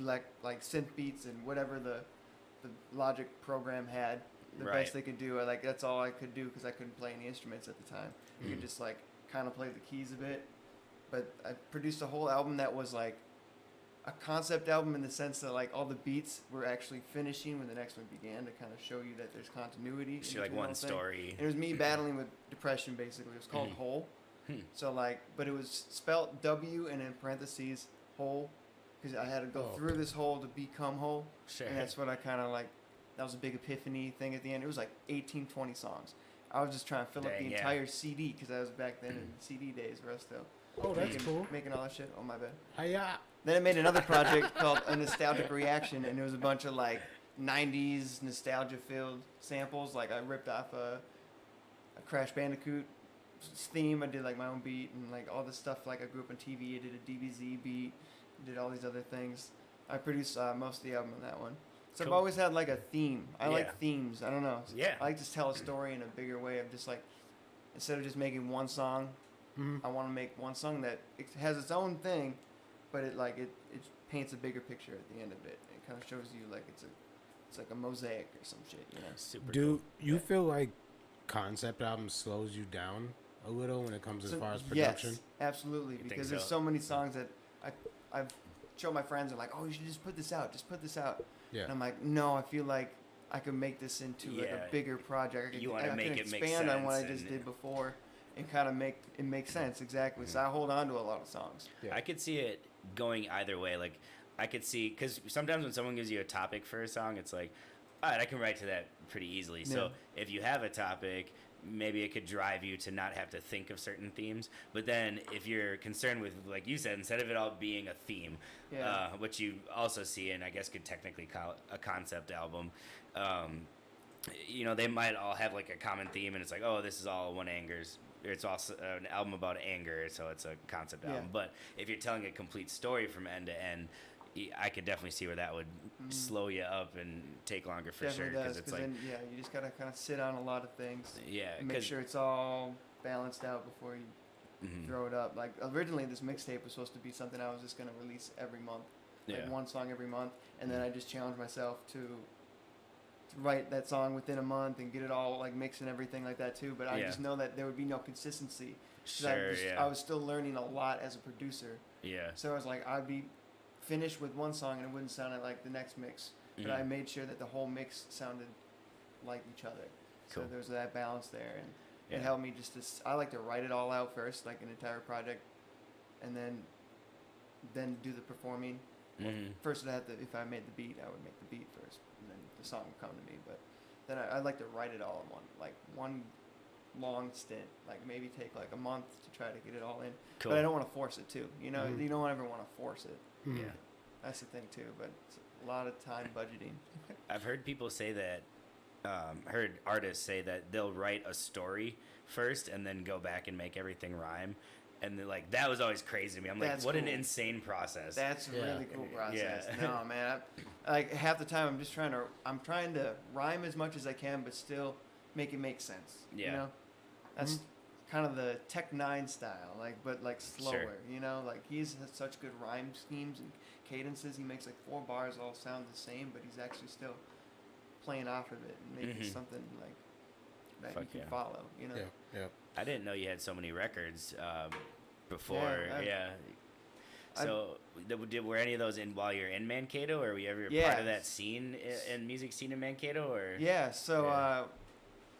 like synth beats and whatever the Logic program had. The Right. best they could do. Like that's all I could do because I couldn't play any instruments at the time. You could just like kind of play the keys a bit. But I produced a whole album that was like a concept album in the sense that like all the beats were actually finishing when the next one began to kind of show you that there's continuity. So in you're like between the one whole thing. story. And it was me battling with depression basically. It was called Whole. Hmm. So like, but it was spelt W and in parentheses whole because I had to go through this hole to become whole. Sure. And that's what I kind of like. That was a big epiphany thing at the end. It was like 18, 20 songs. I was just trying to fill up Dang, the yeah. entire CD because I was back then in the CD days where I was still Oh, that's cool. making all that shit. Oh, my bad. Hiya. Then I made another project called A Nostalgic Reaction, and it was a bunch of like 90s nostalgia-filled samples. Like I ripped off a Crash Bandicoot theme. I did like my own beat and like all this stuff. Like I grew up on TV. I did a DBZ beat. Did all these other things. I produced most of the album on that one. So Cool. I've always had like a theme. I Yeah. like themes. I don't know. Yeah. I like to tell a story in a bigger way of just like instead of just making one song, I want to make one song that it has its own thing, but it paints a bigger picture at the end of it. It kind of shows you like it's like a mosaic or some shit, you know. Super Do you feel like concept album slows you down a little when it comes as far as production? Yes, absolutely. think Because so? there's so many songs that I've shown my friends and like, oh, you should just put this out. Just put this out. Yeah. And I'm like, no, I feel like I could make this into like Yeah. a bigger project. I could, You wanna I make can it make expand on what I sense just and- did before and kind of make it make sense. Exactly. So I hold on to a lot of songs. Yeah. I could see it going either way. Like, I could see, because sometimes when someone gives you a topic for a song, it's like, all right, I can write to that pretty easily. So if you have a topic, maybe it could drive you to not have to think of certain themes. But then if you're concerned with, like you said, instead of it all being a theme, Yeah. which you also see, and I guess could technically call it a concept album, you know, they might all have like a common theme, and it's like, oh, this is all one angers. It's also an album about anger, so it's a concept album. Yeah. But if you're telling a complete story from end to end, I could definitely see where that would slow you up and take longer for Definitely sure. does. It's Because like, then, yeah, you just gotta kind of sit on a lot of things. yeah, And make 'cause- sure it's all balanced out before you throw it up. Like originally, this mixtape was supposed to be something I was just gonna release every month, like Yeah. one song every month, and then I just challenged myself to write that song within a month and get it all like mixed and everything like that too. But I Yeah. just know that there would be no consistency. 'Cause Sure, yeah. I was still learning a lot as a producer, yeah. so I was like, I'd be finished with one song and it wouldn't sound like the next mix. But I made sure that the whole mix sounded like each other. So Cool. there was that balance there, and Yeah. it helped me just to. I like to write it all out first, like an entire project, and then do the performing. First, I have to, if I made the beat, I would make the beat first, and then the song would come to me. But then I like to write it all in one long stint, like maybe take like a month to try to get it all in. Cool. But I don't want to force it too. You know, Mhm. you don't ever want to force it. Mhm. Yeah. That's the thing too. But it's a lot of time budgeting. I've heard people say that, heard artists say that they'll write a story first and then go back and make everything rhyme. And they're like, that was always crazy to me. I'm like, That's what an cool. insane process. That's a Yeah. really cool process. Yeah. No, man. Like half the time, I'm trying to rhyme as much as I can, but still make it make sense. Yeah. You know, that's kind of the Tech Nine style, but slower. Sure. You know, like he's has such good rhyme schemes and cadences. He makes like 4 bars all sound the same, but he's actually still playing off of it and making Mhm. something like that Fuck you can yeah. follow. You know. Yeah. Yeah. I didn't know you had so many records before. Yeah, Yeah. So, were any of those in while you're in Mankato, or were you ever part Yeah. of that scene, and music scene in Mankato, or? Yeah. So. Yeah.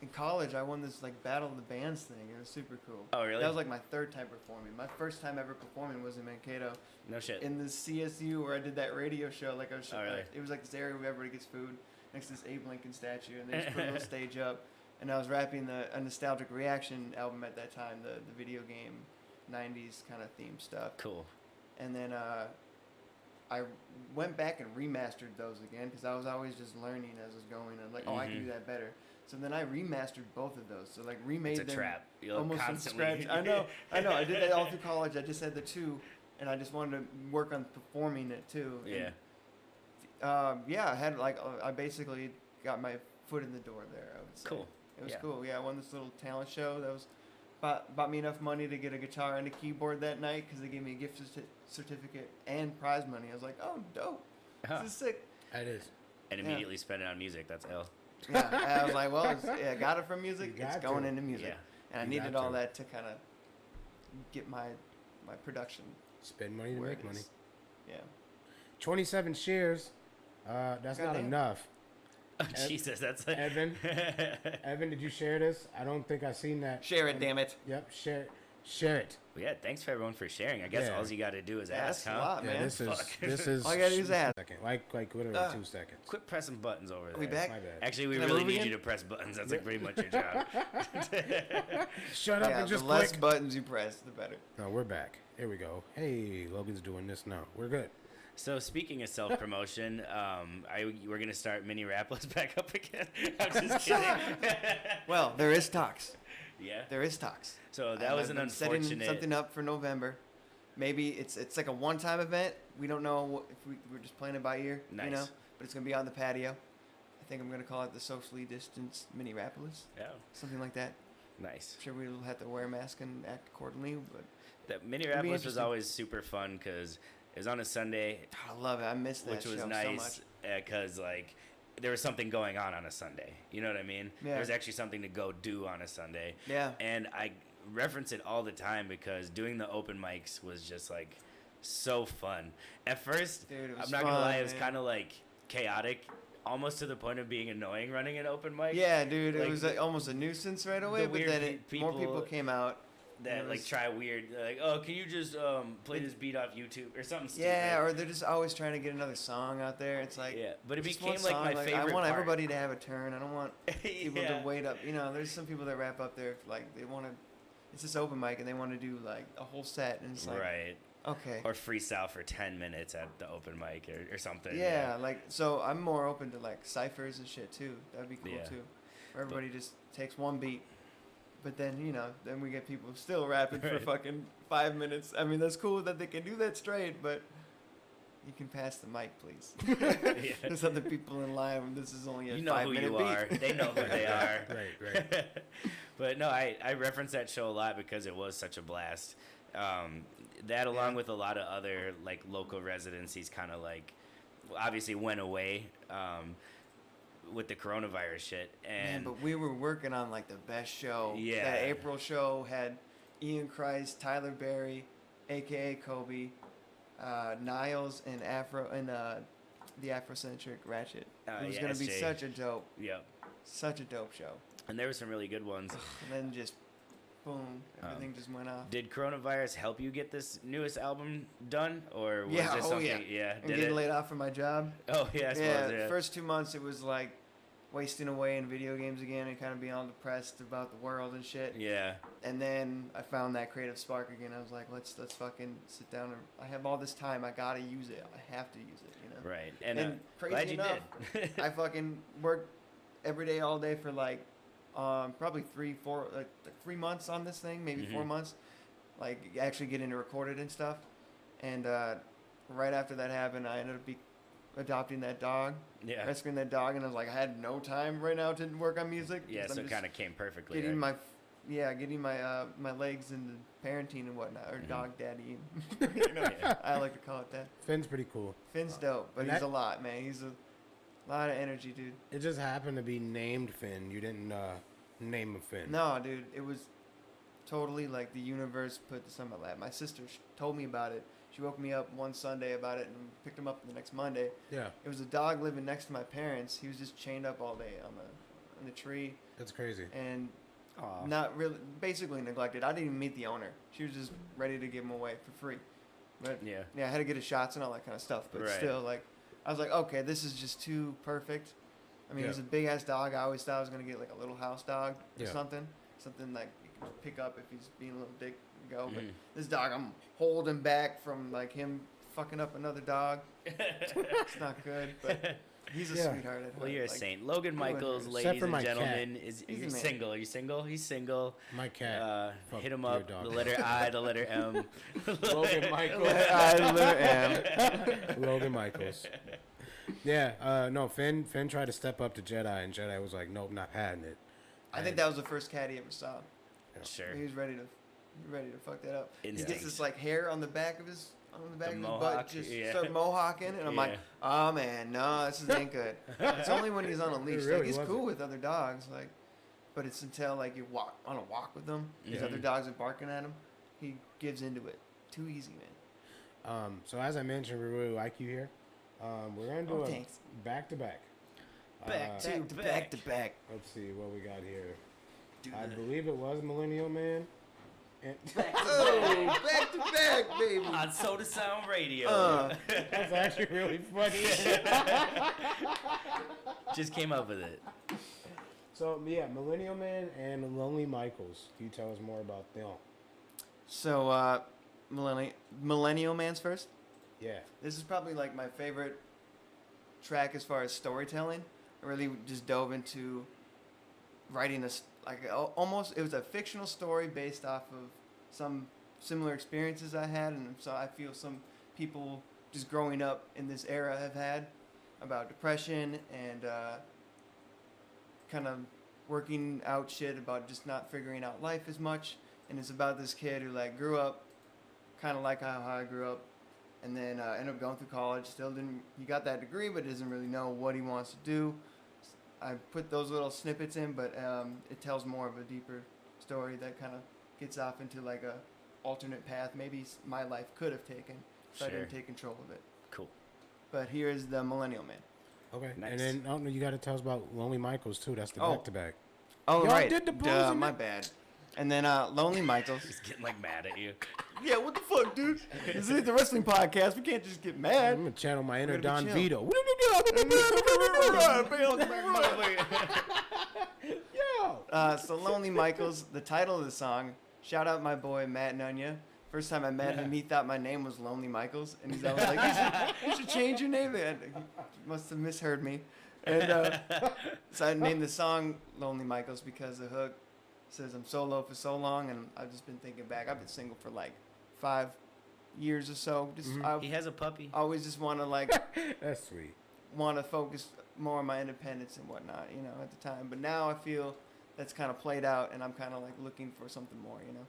In college, I won this like Battle of the Bands thing. It was super cool. Oh, really? That was like my 3rd time performing. My first time ever performing was in Mankato, No shit. in the CSU where I did that radio show. Like I was, Oh, really? it was like this area where everybody gets food next to this Abe Lincoln statue, and they just put a little stage up. And I was rapping a Nostalgic Reaction album at that time, the video game, 90s kind of theme stuff. Cool. And then I went back and remastered those again because I was always just learning as I was going. I'm like, oh, I can Mhm. do that better. So then I remastered both of those. So like remade It's a them trap. You'll almost from constantly- scratch. I know. I did that all through college. I just had the 2, and I just wanted to work on performing it too. Yeah. And, yeah, I had like I basically got my foot in the door there. I would say. Cool. It was Yeah. cool. Yeah, I won this little talent show that was bought me enough money to get a guitar and a keyboard that night because they gave me a gift certificate and prize money. I was like, oh, dope. Huh. This is sick. That is. And Yeah. immediately spend it on music. That's L. Yeah, I was like, well, I got it from music. You It's got going to. into music. Yeah. And I You needed got all to. that to kind of get my production Spend money to where make it money. is. Yeah. 27 shares. That's not Goddamn. enough. Oh, Jesus, that's like... Evan, Evan, did you share this? I don't think I've seen that. Share it, damn it. Yep, share it. Well, yeah, thanks for everyone for sharing. I guess Yeah. all you got to do is Yeah, ask, that's huh? a lot, Yeah, man. this is Fuck. this is. All you gotta do is ask. Second, like literally 2 seconds. Quit pressing buttons over there. we back? My bad. Actually, we Can I really move need again? you to press buttons. That's like pretty much your job. Shut up Yeah, and just the less click. buttons you press, the better. No, we're back. Here we go. Hey, Logan's doing this now. We're good. So speaking of self-promotion, we're gonna start mini Rapless back up again. I'm just kidding. Well, there is talks. Yeah. There is talks. So that was I've an been setting unfortunate. something up for November. Maybe it's like a one-time event. We don't know if we're just playing it by ear. You know, Nice. but it's gonna be on the patio. I think I'm gonna call it the socially distanced mini Rapless, Yeah. something like that. Nice. I'm sure we'll have to wear a mask and act accordingly. But That mini It'll be Rapless was interesting. always super fun because it was on a Sunday, I love it. I miss that which was show so nice much. because like there was something going on a Sunday. You know what I mean? Yeah. There was actually something to go do on a Sunday. Yeah. And I reference it all the time because doing the open mics was just like so fun. At first, Dude, it was I'm not gonna lie, fun, it was man. kind of like chaotic, almost to the point of being annoying running an open mic. Yeah, dude, Like, it was like almost a nuisance right away. But weird then more people people came out. that It like was- try weird, like, oh, can you just play this beat off YouTube or something stupid? Yeah, or they're just always trying to get another song out there. It's like Yeah, but it just became one like song, my favorite I want part. everybody to have a turn. I don't want people Yeah. to wait up. You know, there's some people that rap up there like they want to. It's this open mic and they want to do like a whole set, and it's like Right. okay. Or freestyle for 10 minutes at the open mic or something. Yeah, like so I'm more open to like ciphers and shit too. That'd be cool Yeah. too. Where everybody just takes one beat. But then, you know, then we get people still rapping for Right. fucking 5 minutes. I mean, that's cool that they can do that straight, but you can pass the mic, please. Yeah. There's other people in line. This is only a You know who 5-minute you beat. are. They know who they are. Right. But no, I reference that show a lot because it was such a blast. That along Yeah. with a lot of other like local residencies kind of like obviously went away with the coronavirus shit. Man, And but we were working on like the best show. Yeah. That April show had Ian Christ, Tyler Berry, aka Kobe, Niles, and the Afrocentric Ratchet. It was yeah, gonna be SJ. such a dope show. And there were some really good ones. And then just boom, everything just went off. Did coronavirus help you get this newest album done, or was Yeah, this oh something? yeah. Yeah, And did getting it? laid off from my job. Oh yeah, I suppose, Yeah, yeah. the first 2 months it was like wasting away in video games again and kind of being all depressed about the world and shit. Yeah. And then I found that creative spark again. I was like, let's fucking sit down. And I have all this time. I gotta use it. I have to use it. You know. Right. And crazy glad you enough, did. I fucking worked every day, all day for like probably 3 months on this thing, maybe 4 months. Like actually getting to record it and stuff. And right after that happened, I ended up adopting that dog, rescuing that dog, and I was like, I had no time right now to work on music. Yeah, so it kind of came perfectly. Getting right? getting my legs into parenting and whatnot, or dog daddy. You know, I like to call it that. Finn's pretty cool. Finn's dope, but he's a lot, man. He's a lot of energy, dude. It just happened to be named Finn. You didn't name him Finn. No, dude, it was totally like the universe put this on my lap. My sister told me about it. She woke me up one Sunday about it and picked him up the next Monday. Yeah. It was a dog living next to my parents. He was just chained up all day on the tree. That's crazy. And not really, basically neglected. I didn't even meet the owner. She was just ready to give him away for free. But yeah, I had to get his shots and all that kind of stuff. But still, like, I was like, okay, this is just too perfect. I mean, it was a big ass dog. I always thought I was gonna get like a little house dog or something like you can pick up if he's being a little dick. Go, but this dog, I'm holding back from like him fucking up another dog. It's not good, but he's a sweetheart. Well, you're a saint. Logan Michaels, ladies and gentlemen, is single. Are you single? He's single. My cat. Hit him up. The letter I, the letter M. Logan Michaels. Letter I, the letter M. Logan Michaels. Yeah. No. Finn tried to step up to Jedi, and Jedi was like, "Nope, not having it." I think that was the first cat he ever saw. Sure. He was ready to fuck that up. Instinct. He gets this like hair on the back of his mohawk, butt, just start mohawking, and I'm like, oh man, no, this ain't good. It's only when he's on a leash. Really like he's cool with other dogs, like, but it's until like you walk on a walk with them, these other dogs are barking at him, he gives into it. Too easy, man. So as I mentioned, we really like you here. We're gonna do a back to back. Back to back. Let's see what we got here. I believe it was Millennial Man. Back to back, baby. On Sota Sound Radio. That's actually really funny. Just came up with it. So, yeah, Millennial Man and Lonely Michaels. Can you tell us more about them? So, Millennial Man's first? Yeah. This is probably like my favorite track as far as storytelling. I really just dove into writing this. Like almost, it was a fictional story based off of some similar experiences I had, and so I feel some people just growing up in this era have had about depression and kind of working out shit about just not figuring out life as much. And it's about this kid who like grew up kind of like how I grew up, and then ended up going through college. He got that degree, but doesn't really know what he wants to do. I put those little snippets in, but it tells more of a deeper story that kind of gets off into like a alternate path maybe my life could have taken if I didn't take control of it. Cool. But here is the Millennial Man. Okay. Nice. And then you got to tell us about Lonely Michaels too. That's the back to back. Oh, y'all right. did the blues my bad. And then Lonely Michaels. He's getting like mad at you. Yeah, what the fuck, dude? This is the wrestling podcast. We can't just get mad. I'm gonna channel my inner Don chill. Vito. So Lonely Michaels, the title of the song. Shout out my boy Matt Nunya. First time I met him, he thought my name was Lonely Michaels, and he's always like, "You should change your name." And he must have misheard me. And so I named the song Lonely Michaels because the hook says I'm solo for so long, and I've just been thinking back. I've been single for like 5 years or so. Just He has a puppy. always just want to like That's sweet. want to focus more on my independence and whatnot, you know, at the time. But now I feel that's kind of played out, and I'm kind of like looking for something more, you know.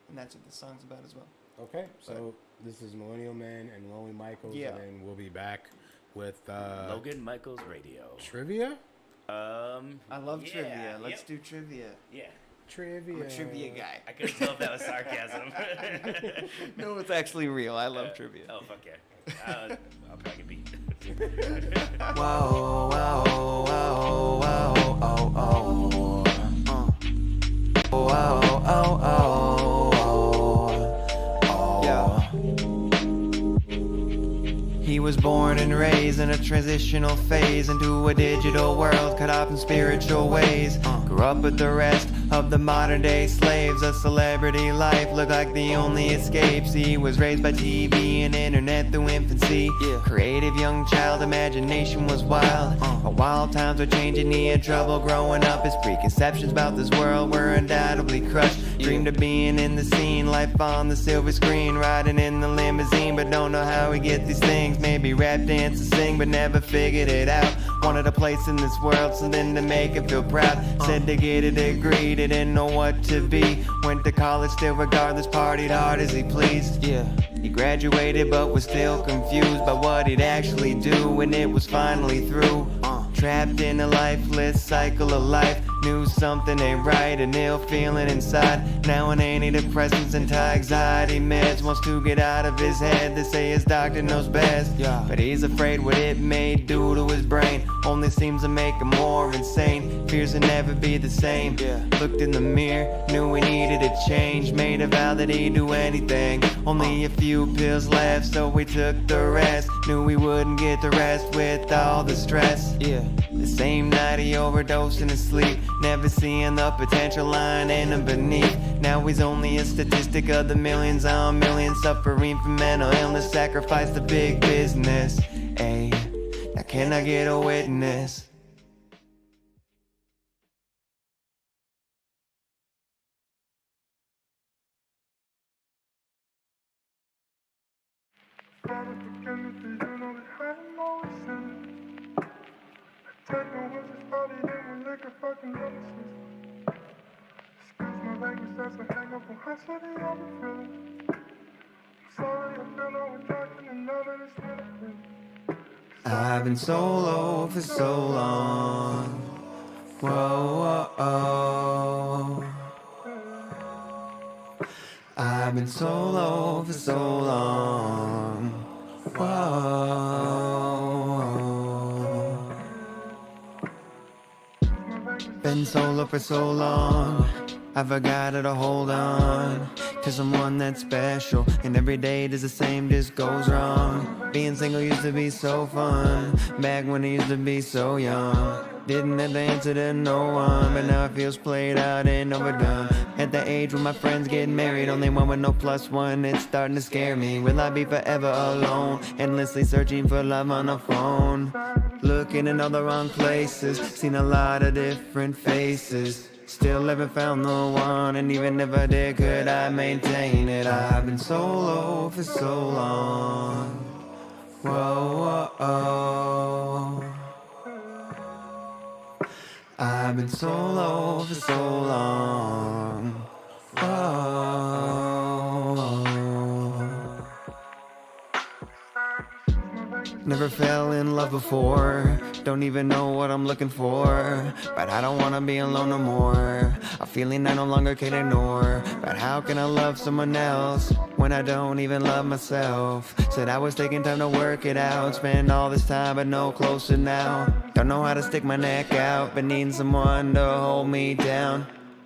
And that's what the song's about as well. Okay, so this is Millennial Man and Lonely Michaels, Yeah. and then we'll be back with Logan Michaels Radio. trivia. I love trivia. Let's do trivia. Yeah. Trivia. I'm a trivia guy. I couldn't tell if that was sarcasm. No, it's actually real. I love trivia. Oh, fuck yeah. I'll probably beat. Whoa, whoa, whoa, whoa, oh, oh. Whoa, oh, oh, oh. Yeah. He was born and raised in a transitional phase into a digital world caught up in spiritual ways. Grew up with the rest of the modern day slaves. A celebrity life looked like the only escape. See, he was raised by TV and internet through infancy. Creative young child, imagination was wild. But while times were changing, he had trouble growing up. His preconceptions about this world were undoubtedly crushed. Dreamed of being in the scene, life on the silver screen, riding in the limousine, but don't know how he gets these things. Maybe rap, dance, and sing, but never figured it out. Wanted a place in this world, something to make him feel proud. Said to get a degree, didn't know what to be. Went to college still regardless, partied hard as he pleased. He graduated but was still confused by what he'd actually do when it was finally through. Trapped in a lifeless cycle of life. Knew something ain't right, an ill feeling inside. Now on antidepressants, anti-anxiety meds. Wants to get out of his head, they say his doctor knows best. But he's afraid what it may do to his brain. Only seems to make him more insane. Fears to never be the same. Looked in the mirror, knew he needed a change. Made a vow that he'd do anything. Only a few pills left, so we took the rest. Knew we wouldn't get the rest with all the stress. The same night he overdosed in his sleep. Never seeing the potential lying in him beneath. Now he's only a statistic of the millions on millions suffering from mental illness. Sacrificed to big business. Ayy, now can I get a witness? Father, forgive me for you know that I know it's sin. Take no one's body in liquor fucking nemesis. Excuse my language, that's a hang up on how shitty I've been feeling. I'm sorry, I feel overdrawn and none of this benefit. I've been solo for so long. Whoa, whoa, oh. I've been solo for so long. Whoa. Been solo for so long, I forgot how to hold on to someone that's special. And every day does the same, just goes wrong. Being single used to be so fun, back when I used to be so young. Didn't have to answer to no one, but now it feels played out and overdone. At the age when my friends getting married, only one with no plus one, it's starting to scare me. Will I be forever alone, endlessly searching for love on a phone? Looking in all the wrong places, seen a lot of different faces. Still haven't found the one, and even if I did, could I maintain it? I've been solo for so long. Whoa, whoa, oh. I've been solo for so long. Whoa. Never fell in love before. Don't even know what I'm looking for. But I don't wanna be alone no more. A feeling I no longer can ignore. But how can I love someone else when I don't even love myself? Said I was taking time to work it out. Spend all this time but no closer now. Don't know how to stick my neck out, but needing someone to hold me down.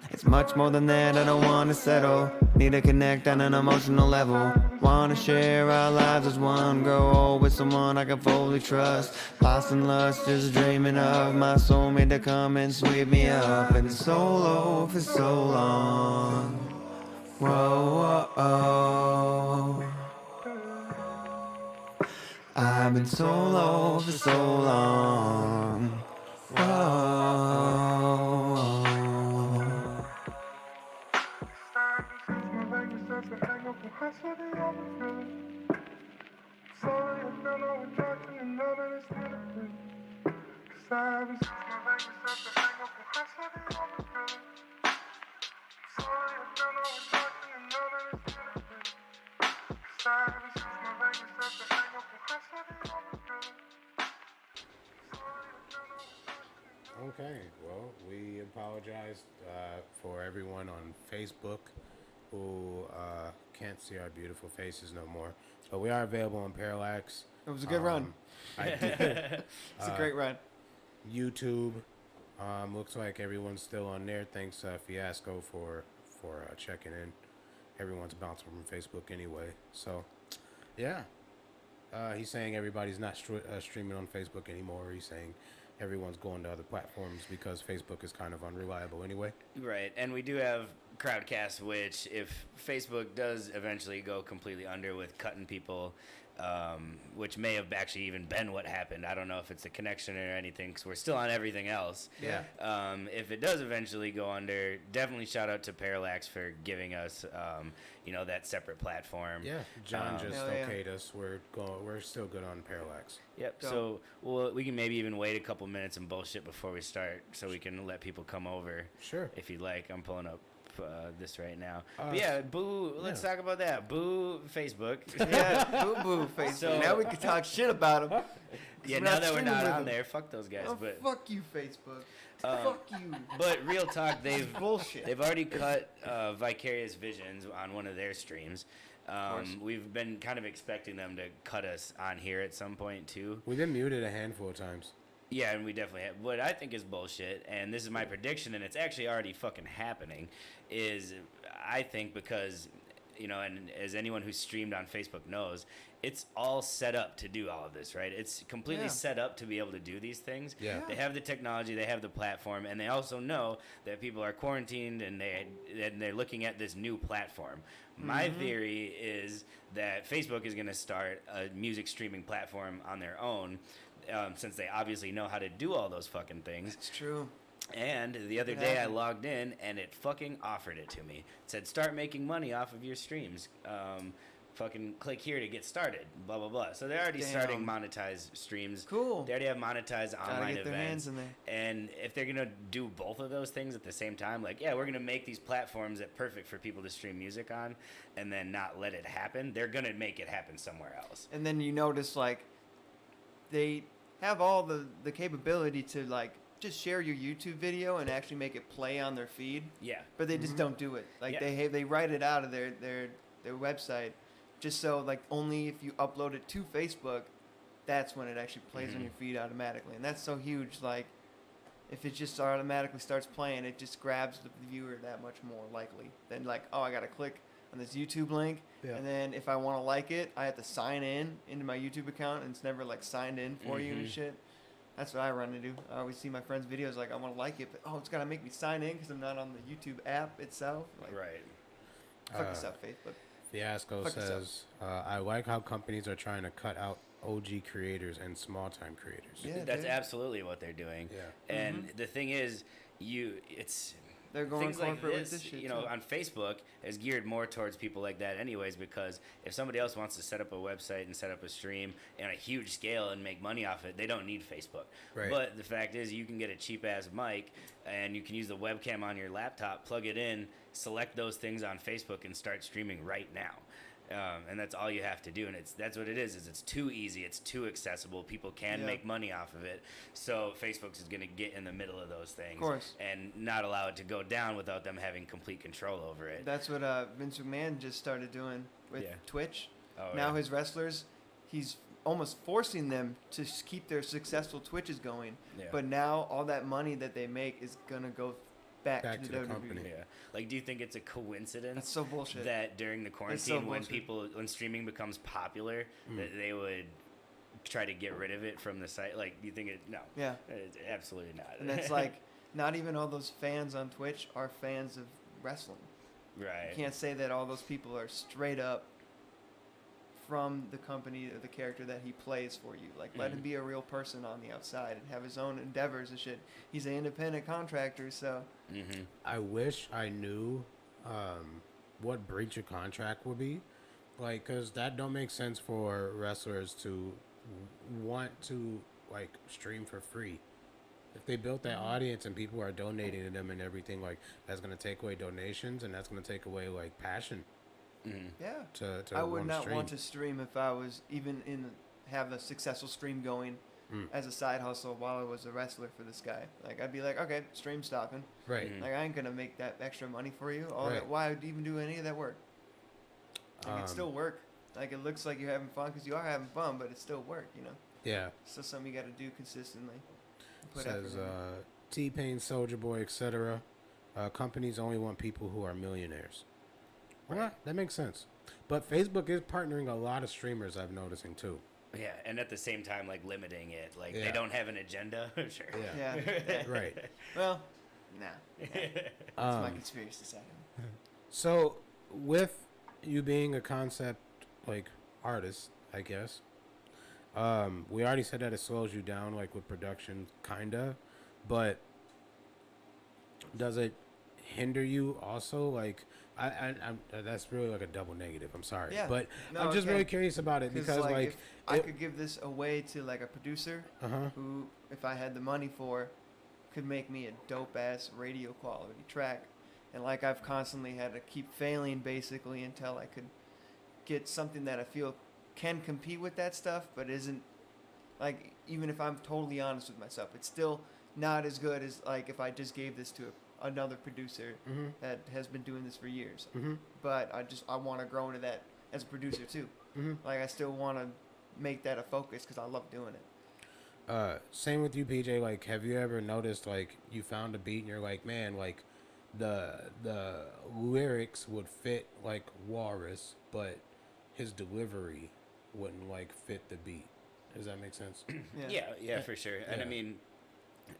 It's much more than that, I don't wanna settle. Need to connect on an emotional level. Wanna share our lives as one. Grow old with someone I can fully trust. Lost in lust, just dreaming of my soulmate to come and sweep me up. Been solo for so long. Whoa, whoa, oh. I've been solo for so long. Whoa. Sorry, I feel overdrawn and none of this benefit. 'Cause I've been switching my language up to hang up on how shitty I've been feeling. Sorry, I feel overdrawn and none of this benefit. 'Cause I've been switching my language up to hang up on how shitty I've been feeling. Sorry, I feel overdrawn. Okay, well, we apologize for everyone on Facebook who can't see our beautiful faces no more. But we are available on Parallax. It was a good run. It's a great run. YouTube. Looks like everyone's still on there. Thanks, Fiasco, for checking in. Everyone's bouncing from Facebook anyway. So, yeah. He's saying everybody's not streaming on Facebook anymore. He's saying everyone's going to other platforms because Facebook is kind of unreliable anyway. Right, and we do have Crowdcast, which if Facebook does eventually go completely under with cutting people, which may have actually even been what happened. I don't know if it's a connection or anything, because we're still on everything else. Yeah. If it does eventually go under, definitely shout out to Parallax for giving us, that separate platform. Yeah, John just Hell yeah. okayed us. We're still good on Parallax. Yep. Dope. So we can maybe even wait a couple minutes and bullshit before we start, so we can let people come over. Sure. If you'd like, I'm pulling up this right now. Uh, But yeah, boo. Let's talk about that. Boo Facebook. Yeah, boo Facebook. So- now we can talk shit about them. Yeah, now that we're not on there, fuck those guys. Oh, But fuck you, Facebook. Fuck you. but real talk, they've Bullshit. They've already cut Vicarious Visions on one of their streams. We've been kind of expecting them to cut us on here at some point too. We've been muted a handful of times. Yeah, and we definitely have. What I think is bullshit, and this is my prediction, and it's actually already fucking happening, is I think because, and as anyone who's streamed on Facebook knows, it's all set up to do all of this, right? It's completely set up to be able to do these things. Yeah. They have the technology, they have the platform, and they also know that people are quarantined and they're looking at this new platform. My theory is that Facebook is going to start a music streaming platform on their own, since they obviously know how to do all those fucking things. It's true. And the other It day I happened. logged in and it fucking offered it to me. It said, start making money off of your streams. Fucking click here to get started. Blah, blah, blah. So they're already starting monetized streams. Cool. They already have monetized online get their events. hands in there. And if they're going to do both of those things at the same time, like, yeah, we're going to make these platforms that perfect for people to stream music on and then not let it happen, they're going to make it happen somewhere else. And then you notice, like, they have all the capability to, like, just share your YouTube video and actually make it play on their feed. Yeah. But they just don't do it. Like, Yeah. they write it out of their website just so, like, only if you upload it to Facebook, that's when it actually plays on your feed automatically. And that's so huge. Like, if it just automatically starts playing, it just grabs the viewer that much more likely than, like, oh, I got to click on this YouTube link. Yeah. And then if I want to like it, I have to sign in into my YouTube account, and it's never, like, signed in for you and shit. That's what I run into. I always see my friends' videos, like, I want to like it, but, oh, it's got to make me sign in because I'm not on the YouTube app itself. Like, Right. fuck yourself, Facebook. Fiasco Fuck yourself. says, I like how companies are trying to cut out OG creators and small-time creators. Yeah, That's dude. absolutely what they're doing. Yeah. And the thing is, it's They're going things like corporate this, with this shit, you know, too. on Facebook is geared more towards people like that anyways, because if somebody else wants to set up a website and set up a stream on a huge scale and make money off it, they don't need Facebook. Right. But the fact is, you can get a cheap-ass mic and you can use the webcam on your laptop, plug it in, select those things on Facebook, and start streaming right now. And that's all you have to do, and that's what it is it's too easy, it's too accessible, people can make money off of it, so Facebook is going to get in the middle of those things, Of course. and not allow it to go down without them having complete control over it. That's what Vince McMahon just started doing with Yeah. Twitch. Oh, Now yeah. his wrestlers, he's almost forcing them to keep their successful Twitches going. Yeah. But now all that money that they make is gonna go back Back to to the the WWE. company. Yeah. Like, do you think it's a coincidence That's so bullshit. that during the so quarantine, bullshit. when streaming becomes popular, that they would try to get rid of it from the site? Like, do you think it? No. Yeah. It's absolutely not. And it's like, not even all those fans on Twitch are fans of wrestling. right. You can't say that all those people are straight up from the company or the character that he plays for you. Like, let him be a real person on the outside and have his own endeavors and shit. He's an independent contractor, so I wish I knew what breach of contract would be. Like, because that don't make sense for wrestlers to want to, like, stream for free. If they built that audience and people are donating to them and everything, like, that's going to take away donations and that's going to take away, like, passion yeah. to I would wanna not stream. want to stream if I was even have a successful stream going as a side hustle while I was a wrestler for this guy. Like, I'd be like, okay, stream stopping. Right. Like, I ain't gonna make that extra money for you. All Right. that, why would you even do any of that work? Like, it's still work. Like, it looks like you're having fun because you are having fun, but it's still work, you know? Yeah. It's still something you got to do consistently. Put Says effort in. T-Pain, Soldier Boy, etc. Companies only want people who are millionaires. Well, that makes sense. But Facebook is partnering a lot of streamers, I'm noticing, too. Yeah, and at the same time, like limiting it, like Yeah. they don't have an agenda. Sure. Yeah. Yeah. Right. Well, nah. It's my conspiracy side. So, with you being a concept like artist, I guess, we already said that it slows you down, like with production, kinda, but does it hinder you also? Like, I'm that's really like a double negative. I'm sorry, Yeah. but No, I'm just okay. really curious about it because like if I could give this away to like a producer who, if I had the money for, could make me a dope ass radio quality track, and like I've constantly had to keep failing basically until I could get something that I feel can compete with that stuff, but isn't like, even if I'm totally honest with myself, it's still not as good as like if I just gave this to another producer that has been doing this for years. But I want to grow into that as a producer too. Like I still want to make that a focus because I love doing it. Same with you, PJ. Like, have you ever noticed like you found a beat and you're like, man, like the lyrics would fit like Walrus, but his delivery wouldn't like fit the beat. Does that make sense? Yeah, for sure. And I mean,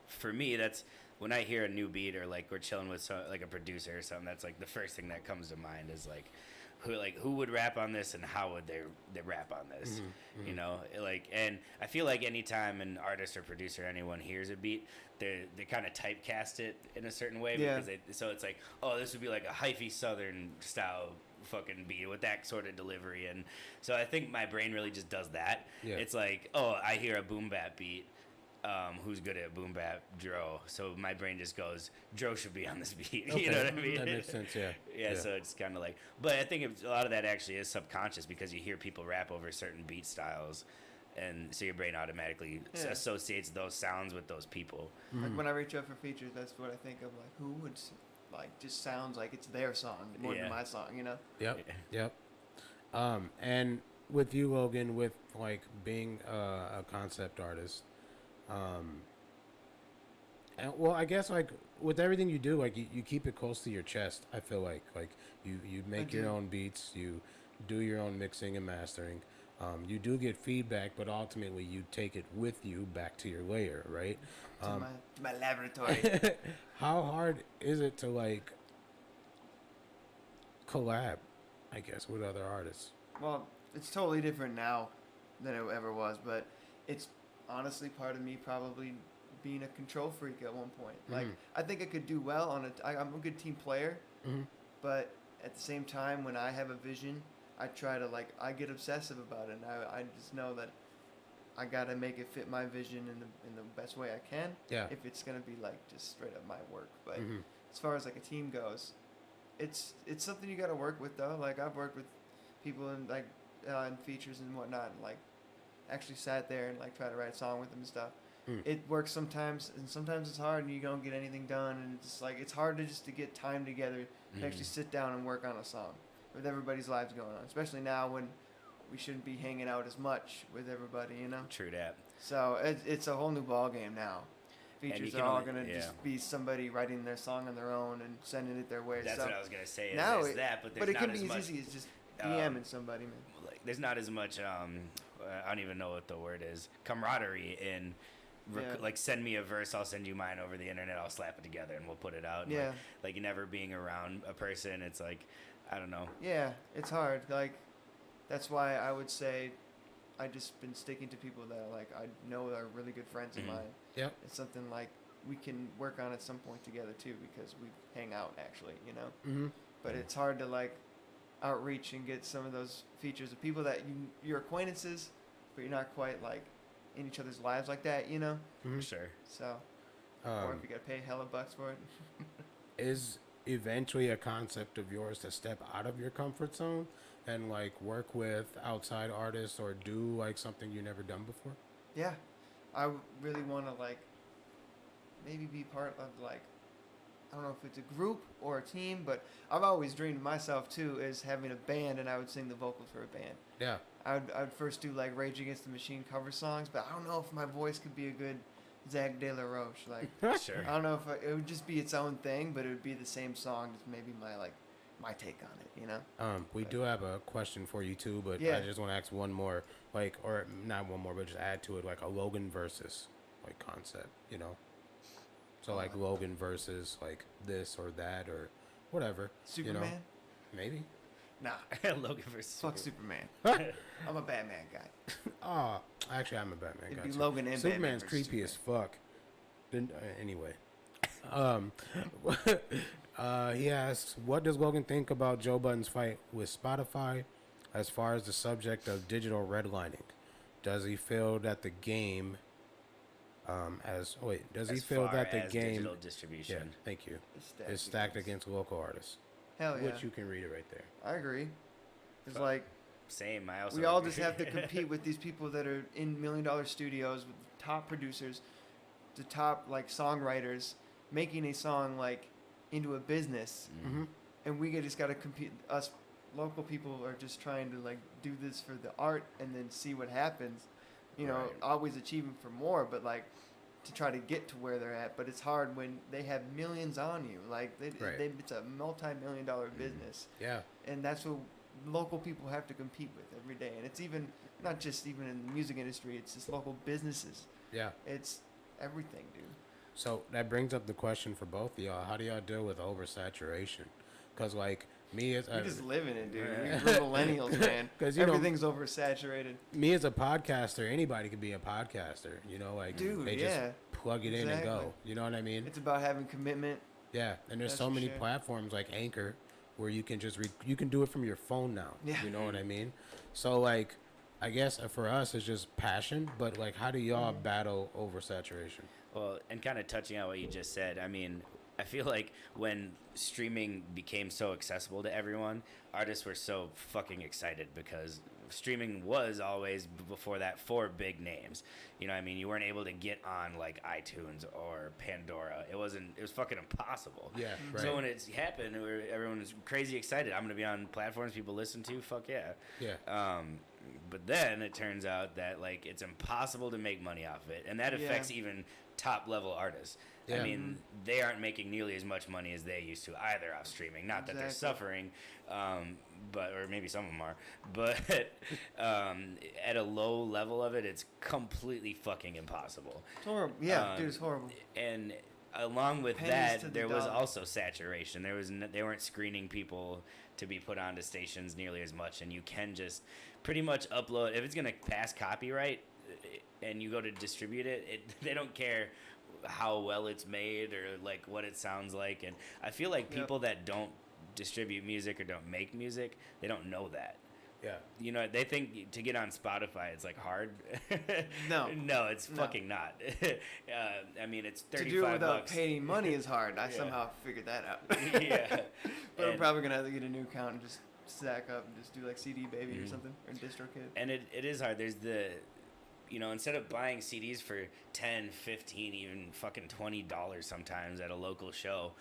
for me, that's when I hear a new beat or like we're chilling with like a producer or something. That's like the first thing that comes to mind is like who would rap on this and how would they rap on this, you know? Like, and I feel like anytime an artist or producer or anyone hears a beat, they kind of typecast it in a certain way because so it's like, oh, this would be like a hyphy Southern style fucking beat with that sort of delivery. And so I think my brain really just does that. It's like, oh, I hear a boom bap beat. Who's good at boom bap? Dro. So my brain just goes, Dro should be on this beat. Okay. You know what I mean? That makes sense. Yeah. So it's kind of like, but I think a lot of that actually is subconscious because you hear people rap over certain beat styles, and so your brain automatically associates those sounds with those people. Like when I reach out for features, that's what I think of. Like who would like just sounds like it's their song more than my song, you know? Yep. And with you, Logan, with like being a concept artist, and well, I guess like with everything you do, like you keep it close to your chest. I feel like you make your own beats, you do your own mixing and mastering. You do get feedback, but ultimately you take it with you back to your layer, right? To my laboratory. How hard is it to like collab, I guess, with other artists? Well, it's totally different now than it ever was, but it's honestly part of me probably being a control freak at one point. Like I think I could do well on I'm a good team player, but at the same time, when I have a vision, I try to I get obsessive about it, and I just know that I gotta make it fit my vision in the best way I can. Yeah. If it's gonna be like just straight up my work, but as far as like a team goes, it's something you gotta work with though. Like I've worked with people in like in features and whatnot, and like actually sat there and like try to write a song with them and stuff. It works sometimes, and sometimes it's hard, and you don't get anything done, and it's like it's hard to get time together to actually sit down and work on a song with everybody's lives going on, especially now when we shouldn't be hanging out as much with everybody, you know. True that. So it's a whole new ball game now. Features can are all only- gonna just be somebody writing their song on their own and sending it their way. That's so what I was gonna say. now Is that, but there's it not can as be much, as easy as just DMing somebody, man. like there's not as much I don't even know what the word is, camaraderie in like send me a verse, I'll send you mine over the internet, I'll slap it together and we'll put it out. Yeah. Like you never being around a person, it's like I don't know. Yeah, it's hard. Like that's why I would say I just been sticking to people that like I know are really good friends of mine. Yep. It's something like we can work on at some point together too, because we hang out actually, you know. But it's hard to like outreach and get some of those features of people that you're acquaintances, but you're not quite like in each other's lives like that, you know. For sure. So, or if you gotta pay hella bucks for it. Is eventually a concept of yours to step out of your comfort zone and like work with outside artists or do like something you never done before? Yeah, I really want to like maybe be part of like, I don't know if it's a group or a team, but I've always dreamed of myself too as having a band, and I would sing the vocals for a band. Yeah. I'd first do like Rage Against the Machine cover songs, but I don't know if my voice could be a good Zach De La Roche. Like, Sure. I don't know if it would just be its own thing, but it would be the same song, just maybe my like my take on it, you know. We do have a question for you too, but Yeah. I just want to ask one more, like, or not one more, but just add to it, like a Logan versus like concept, you know. So like Logan versus like this or that or whatever. Superman? You know? Maybe. Nah, Logan versus Fuck Superman. I'm a Batman guy. Oh, actually, I'm a Batman It'd guy. be too. Logan and Superman's Batman versus creepy as fuck. Then anyway, he asks, "What does Logan think about Joe Budden's fight with Spotify, as far as the subject of digital redlining? Does he feel that the game, does he As feel far that the as game, digital distribution. yeah, thank you, It's is stacked against local artists? Hell yeah. Which you can read it right there. I agree. It's like Same. I also. we all agree. just have to compete with these people that are in $1 million studios with top producers, the top like songwriters, making a song like into a business, and we just got to compete. Us local people are just trying to like do this for the art and then see what happens. You know, Right. always achieving for more, but like to try to get to where they're at. But it's hard when they have millions on you. Like Right. it's a multi-million-dollar business. Yeah, And that's what local people have to compete with every day. And it's even not just even in the music industry, it's just local businesses. yeah. It's everything, dude. So that brings up the question for both of y'all. How do y'all deal with oversaturation? Because like me as We just live in it, dude. We're millennials, man. 'Cause, you know, everything's oversaturated. me as a podcaster, anybody could be a podcaster. You know, like Dude, they yeah. just plug it in and Exactly. go. You know what I mean? It's about having commitment. Yeah, and there's That's so for many sure. platforms like Anchor where you can just you can do it from your phone now. Yeah. You know what I mean? So like, I guess for us it's just passion. But like, how do y'all Mm-hmm. battle oversaturation? Well, and kind of touching on what you just said, I mean, I feel like when streaming became so accessible to everyone, artists were so fucking excited because streaming was always before that for big names. You know what I mean? You weren't able to get on like iTunes or Pandora. It was fucking impossible. Yeah, right. So when it's happened, everyone was crazy excited. I'm going to be on platforms people listen to. Fuck yeah. Yeah. But then it turns out that like it's impossible to make money off of it, and that affects even top level artists. Yeah. I mean, they aren't making nearly as much money as they used to either off streaming. Not that they're Exactly. suffering, but or maybe some of them are. But at a low level of it, it's completely fucking impossible. It's horrible. Yeah, dude, it's horrible. And along with Pennies to that, the there was dollar. also saturation. They weren't screening people to be put onto stations nearly as much, and you can just pretty much upload if it's gonna pass copyright, and you go to distribute it. They don't care how well it's made or like what it sounds like. And I feel like people that don't distribute music or don't make music, they don't know that. Yeah. You know, they think to get on Spotify it's like hard. No. No, it's No. fucking not. I mean, it's To 35 do it without bucks. paying money is hard. I Yeah. somehow figured that out. Yeah. But I'm And- probably going to have to get a new account and just stack up and just do like CD Baby or Mhm. something. Or DistroKid. And it is hard. There's instead of buying CDs for 10, 15, even fucking $20 sometimes at a local show,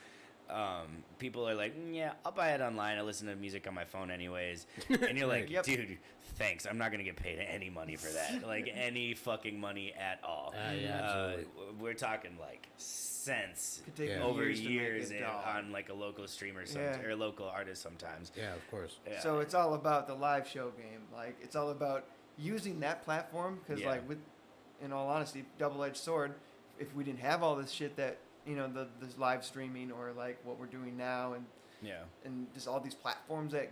people are like, yeah, I'll buy it online. I listen to music on my phone anyways. And you're like, Yep. dude, thanks. I'm not going to get paid any money for that. Like, any fucking money at all. Yeah, absolutely. We're talking like cents Could take Yeah. over years to make years a dollar. on like a local streamer Yeah. or a local artist sometimes. Yeah, of course. Yeah. So it's all about the live show game. Like it's all about using that platform because, Yeah. like, with, in all honesty, double-edged sword. If we didn't have all this shit that this live streaming or like what we're doing now Yeah. and just all these platforms that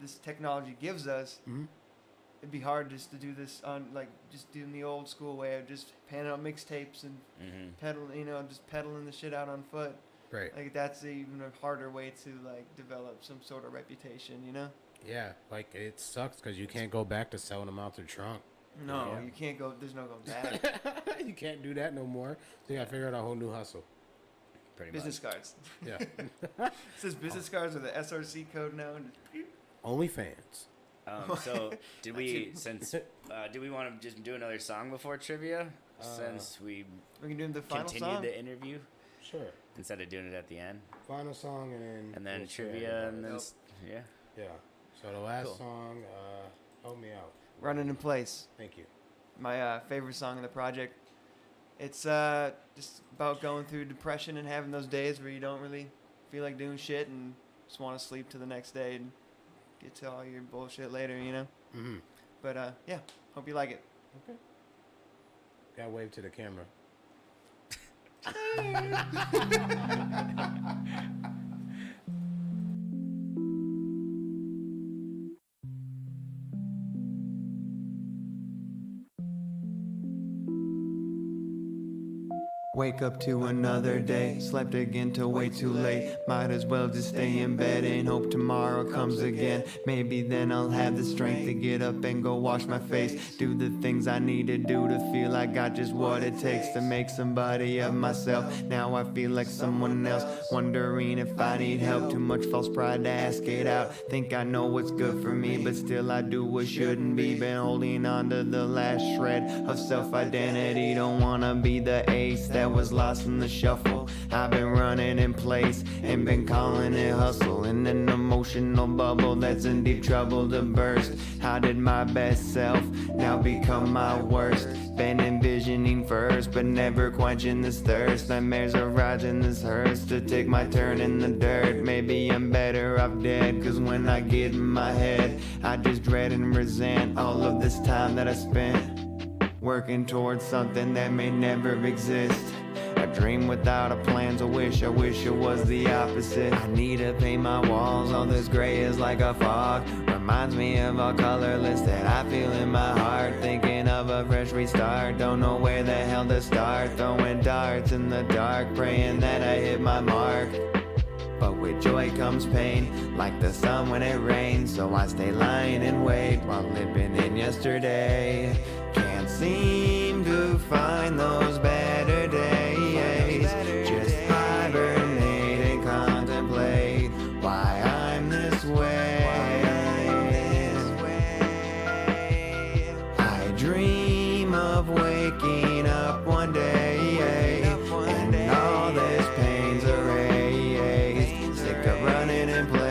this technology gives us, Mhm. it'd be hard just to do this on like just doing the old school way of just panning out mixtapes and Mm-hmm. just peddling the shit out on foot. Right. Like that's even a harder way to like develop some sort of reputation, you know? Yeah, like it sucks because you can't go back to selling them out their trunk. No, Yeah. you can't go. There's no going back. You can't do that no more. So you gotta figure out a whole new hustle. Pretty Business much. cards. Yeah. It says business cards with the SRC code now. And OnlyFans. So did we do we want to just do another song before trivia since we we can do the final continued song. the interview Sure. instead of doing it at the end Final song and and then we'll say trivia and then otherwise. yeah. Yeah. So the last Cool. song, help me out. Running in Place. Thank you. My favorite song in the project. It's just about going through depression and having those days where you don't really feel like doing shit and just want to sleep to the next day and get to all your bullshit later, you know. Mm-hmm. But yeah, hope you like it. Okay. Gotta wave to the camera. Wake up to another day, slept again till way too late. Might as well just stay in bed and hope tomorrow comes again. Maybe then I'll have the strength to get up and go wash my face. Do the things I need to do to feel I got just what it takes to make somebody of myself. Now I feel like someone else, wondering if I need help. Too much false pride to ask it out. Think I know what's good for me, but still I do what shouldn't be. Been holding on to the last shred of self-identity. Don't wanna be the ace that was lost in the shuffle. I've been running in place and been calling it hustle. In an emotional bubble that's in deep trouble to burst. How did my best self now become my worst? Been envisioning first, but never quenching this thirst. Nightmares arise in this hearse to take my turn in the dirt. Maybe I'm better off dead, cause when I get in my head, I just dread and resent all of this time that I spent working towards something that may never exist. A dream without a plan's a wish, I wish it was the opposite. I need to paint my walls, all this gray is like a fog. Reminds me of all colorless that I feel in my heart. Thinking of a fresh restart, don't know where the hell to start. Throwing darts in the dark, praying that I hit my mark. But with joy comes pain, like the sun when it rains. So I stay lying in wait while living in yesterday. Can't seem to find those better days. Just hibernate and contemplate why I'm this way. I dream of waking up one day and all this pain's erased. Sick of running in place.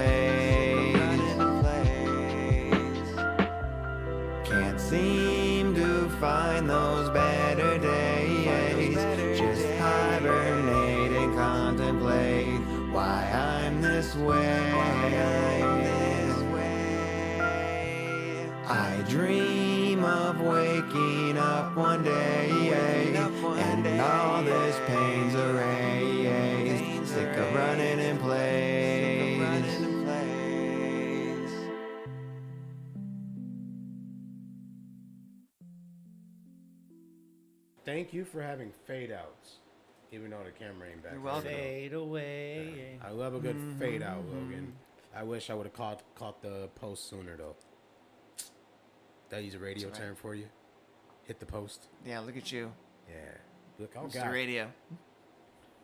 Can't seem to find those better days. Just hibernate and contemplate why I'm this way. I dream of waking up one day and all this pain's erased. Sick of running in place. Thank you for having fade outs, even though the camera ain't back. You're welcome. Fade away. I love a good fade out, Logan. I wish I would have caught the post sooner though. Did I use a radio That's right. term for you? Hit the post. Yeah, look at you. Yeah. Look, oh It's the god. radio.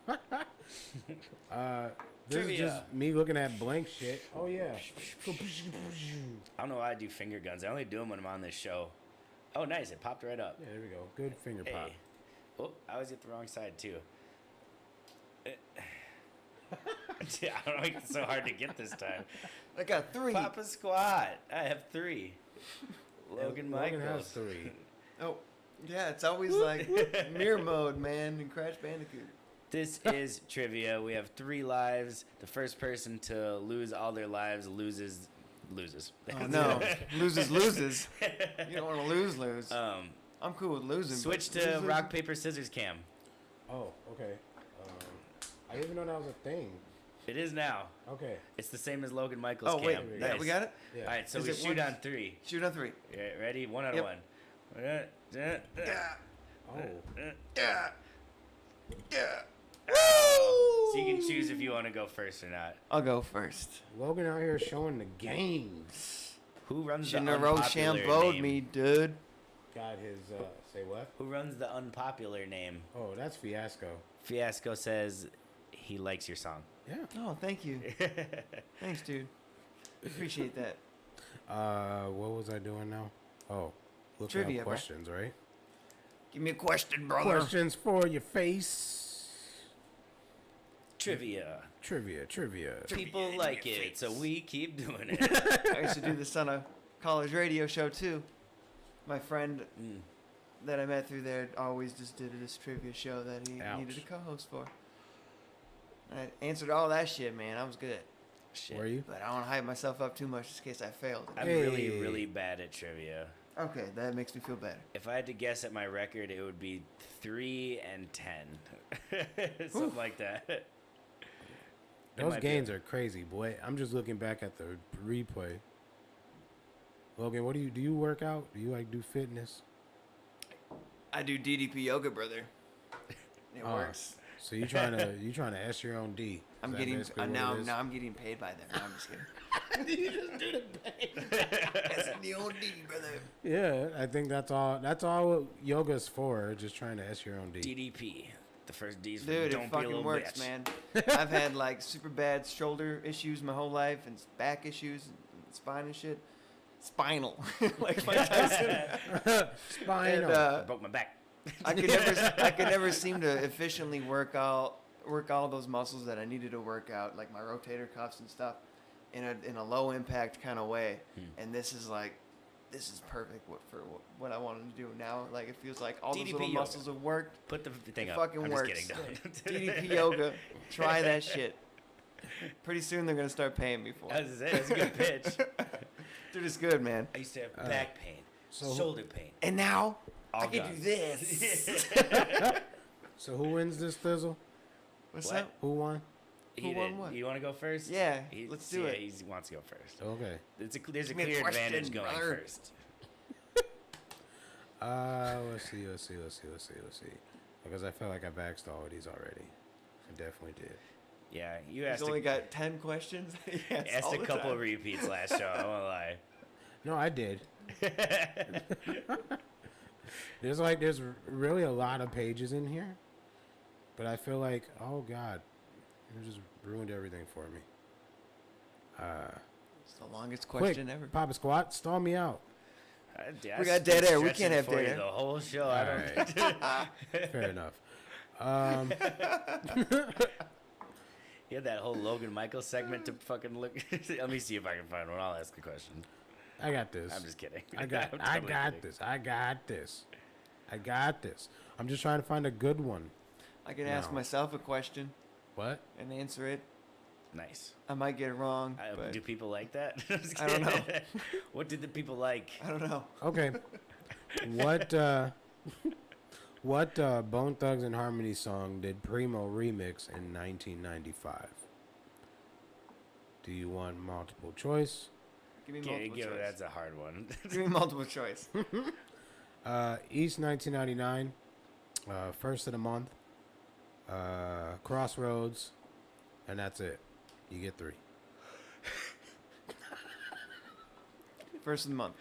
This is Trivia. just me looking at blank shit. Oh yeah. I don't know why I do finger guns. I only do them when I'm on this show. Oh, nice. It popped right up. Yeah, there we go. Good finger pop. Hey. Oh, I always get the wrong side, too. I don't know. It's so hard to get this time. I got 3. Papa Squat. I have 3. Logan Michaels. Logan has 3. Oh, yeah, it's always like mirror mode, man, in Crash Bandicoot. This is trivia. We have 3 lives. The first person to lose all their lives loses. Oh, no. loses. You don't want to lose. I'm cool with losing. Switch but to lose. rock, paper, scissors cam. Oh, okay. I didn't even know that was a thing. It is now. Okay. It's the same as Logan Michaels Oh, cam. wait. Nice. Yeah, we got it? Yeah. All right, so Is we it shoot one? on 3. Shoot on 3. Yeah, ready? 1 out of Yep. 1. Oh. Yeah. So you can choose if you want to go first or not. I'll go first. Logan out here showing the games. Who runs the Shouldn't have unpopular Rochambeau'd name? me, dude. Got his say what? Who runs the unpopular name? Oh, that's Fiasco. Fiasco says he likes your song. Yeah. Oh, thank you. Thanks, dude. Appreciate that. What was I doing now? Oh, look Trivia, up bro. questions, right? Give me a question, brother. Questions for your face. Trivia. Trivia. People like it, so we keep doing it. I used to do this on a college radio show, too. My friend that I met through there always just did this trivia show that he Ouch. needed a co-host for. I answered all that shit, man. I was good. Shit. Were you? But I don't want to hype myself up too much just in case I failed. I'm Hey. really bad at trivia. Okay, that makes me feel better. If I had to guess at my record, it would be 3 and 10, something like that. It Those might be gains are crazy, boy. I'm just looking back at the replay. Logan, what do you work out? Do you do fitness? I do DDP yoga, brother. It Oh, works. So you trying to S your own D? I'm Is that getting basically what now. it is? Now I'm getting paid by them. No, I'm just kidding. You just did it, babe. That's the old D, brother. Yeah, I think that's all. That's all yoga's for. Just trying to S your own D. DDP. The first D's for Dude, don't it be a fucking little works, bitch. man. I've had like super bad shoulder issues my whole life and back issues and spine and shit. Spinal, like Mike Tyson. Spinal. And, I broke my back. I could never seem to efficiently work all those muscles that I needed to work out, like my rotator cuffs and stuff, in a low impact kind of way. And this is perfect for what I wanted to do now. Like it feels like all those DDP little yoga. muscles have worked. Put the thing It up. fucking I'm works. just kidding. DDP yoga. Try that shit. Pretty soon they're gonna start paying me for it. That's a good pitch. Dude, it's good, man. I used to have back pain, so- shoulder pain. And now All I can gone. do this. So who wins this fizzle? What's What? up? Who won? He Who won did. what? You want to go first? Yeah, let's do it. He wants to go first. Okay. There's a Give me a clear question, advantage going brother. first. Let's see. Because I feel like I've asked all of these already. I definitely did. Yeah, you He's asked only got 10 questions. Yes, asked all a the couple time. of repeats last show. I won't lie. No, I did. There's really a lot of pages in here, but I feel like, oh God, you just ruined everything for me. It's the longest Quick, question ever. Papa Squat, stall me out. We got dead air. We Stretching can't have for dead you air. The whole show. I don't. Alright. Fair enough. He had that whole Logan Michaels segment to fucking look. Let me see if I can find one. I'll ask the question. I got this. I'm just kidding. I got I'm totally kidding. this. I got this. I'm just trying to find a good one. I can ask No. myself a question What? and answer it. Nice. I might get it wrong, but Do people like that? I'm just I don't kidding. know. What did the people like? I don't know. Okay. What Bone Thugs and Harmony song did Primo remix in 1995? Do you want multiple choice? Give me Give, multiple choice. that's a hard one. Give me multiple choice. East 1999, First of the Month, Crossroads, and that's it. You get 3. First of the month.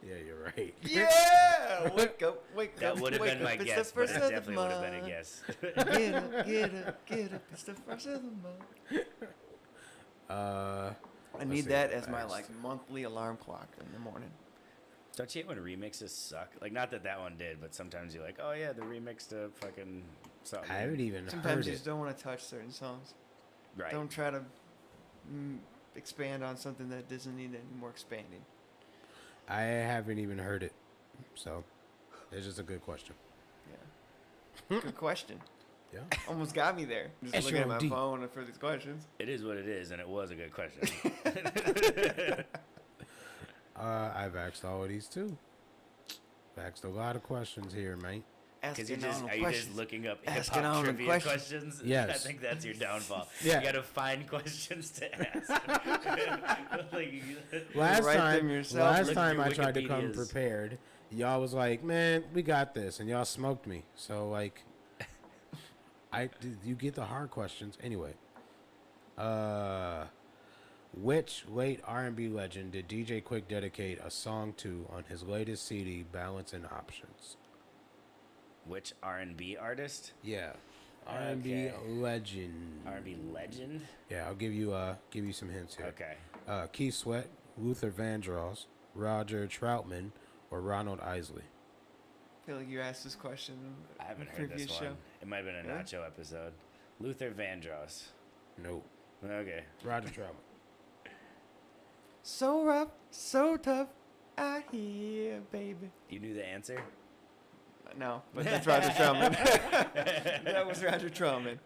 Yeah, you're right. Yeah! Wake up, wake That up. would have wake been my up. It's guess, the but first it of the definitely would have been a month. guess. Get up, get up, get up. It's the first of the month. I Let's need see that what as my next. like monthly alarm clock in the morning. Don't you hate when remixes suck? Like, not that one did, but sometimes you're like, oh yeah, the remix to fucking something. I haven't even Sometimes heard you it. just don't want to touch certain songs. Right. Don't try to expand on something that doesn't need any more expanding. I haven't even heard it. So, it's just a good question. Yeah. Good question. Yeah. Almost got me there. Just That's looking at your my deep. phone for these questions. It is what it is, and it was a good question. I've asked all of these too. I've asked a lot of questions here, mate. Because Asking all are the you questions. just looking up Asking all hip-hop the trivia questions. questions? Yes. I think that's your downfall. Yeah. You got to find questions to ask. Like, Last write them time, yourself. last Look time through I tried to come Wikipedias. prepared, y'all was like, "Man, we got this," and y'all smoked me. So like, you get the hard questions anyway. Which late R&B legend did DJ Quick dedicate a song to on his latest CD, Balance and Options? which R&B artist? Yeah, R&B Okay. legend. R&B legend? Yeah, I'll give you some hints here. Okay. Keith Sweat, Luther Vandross, Roger Troutman, or Ronald Isley. I feel like you asked this question I haven't in a heard this previous one. show. It might have been a Really? Nacho episode. Luther Vandross. Nope. Okay. Roger Troutman. So rough, so tough, I hear, baby. You knew the answer? No, but that's Roger Troutman. That was Roger Troutman.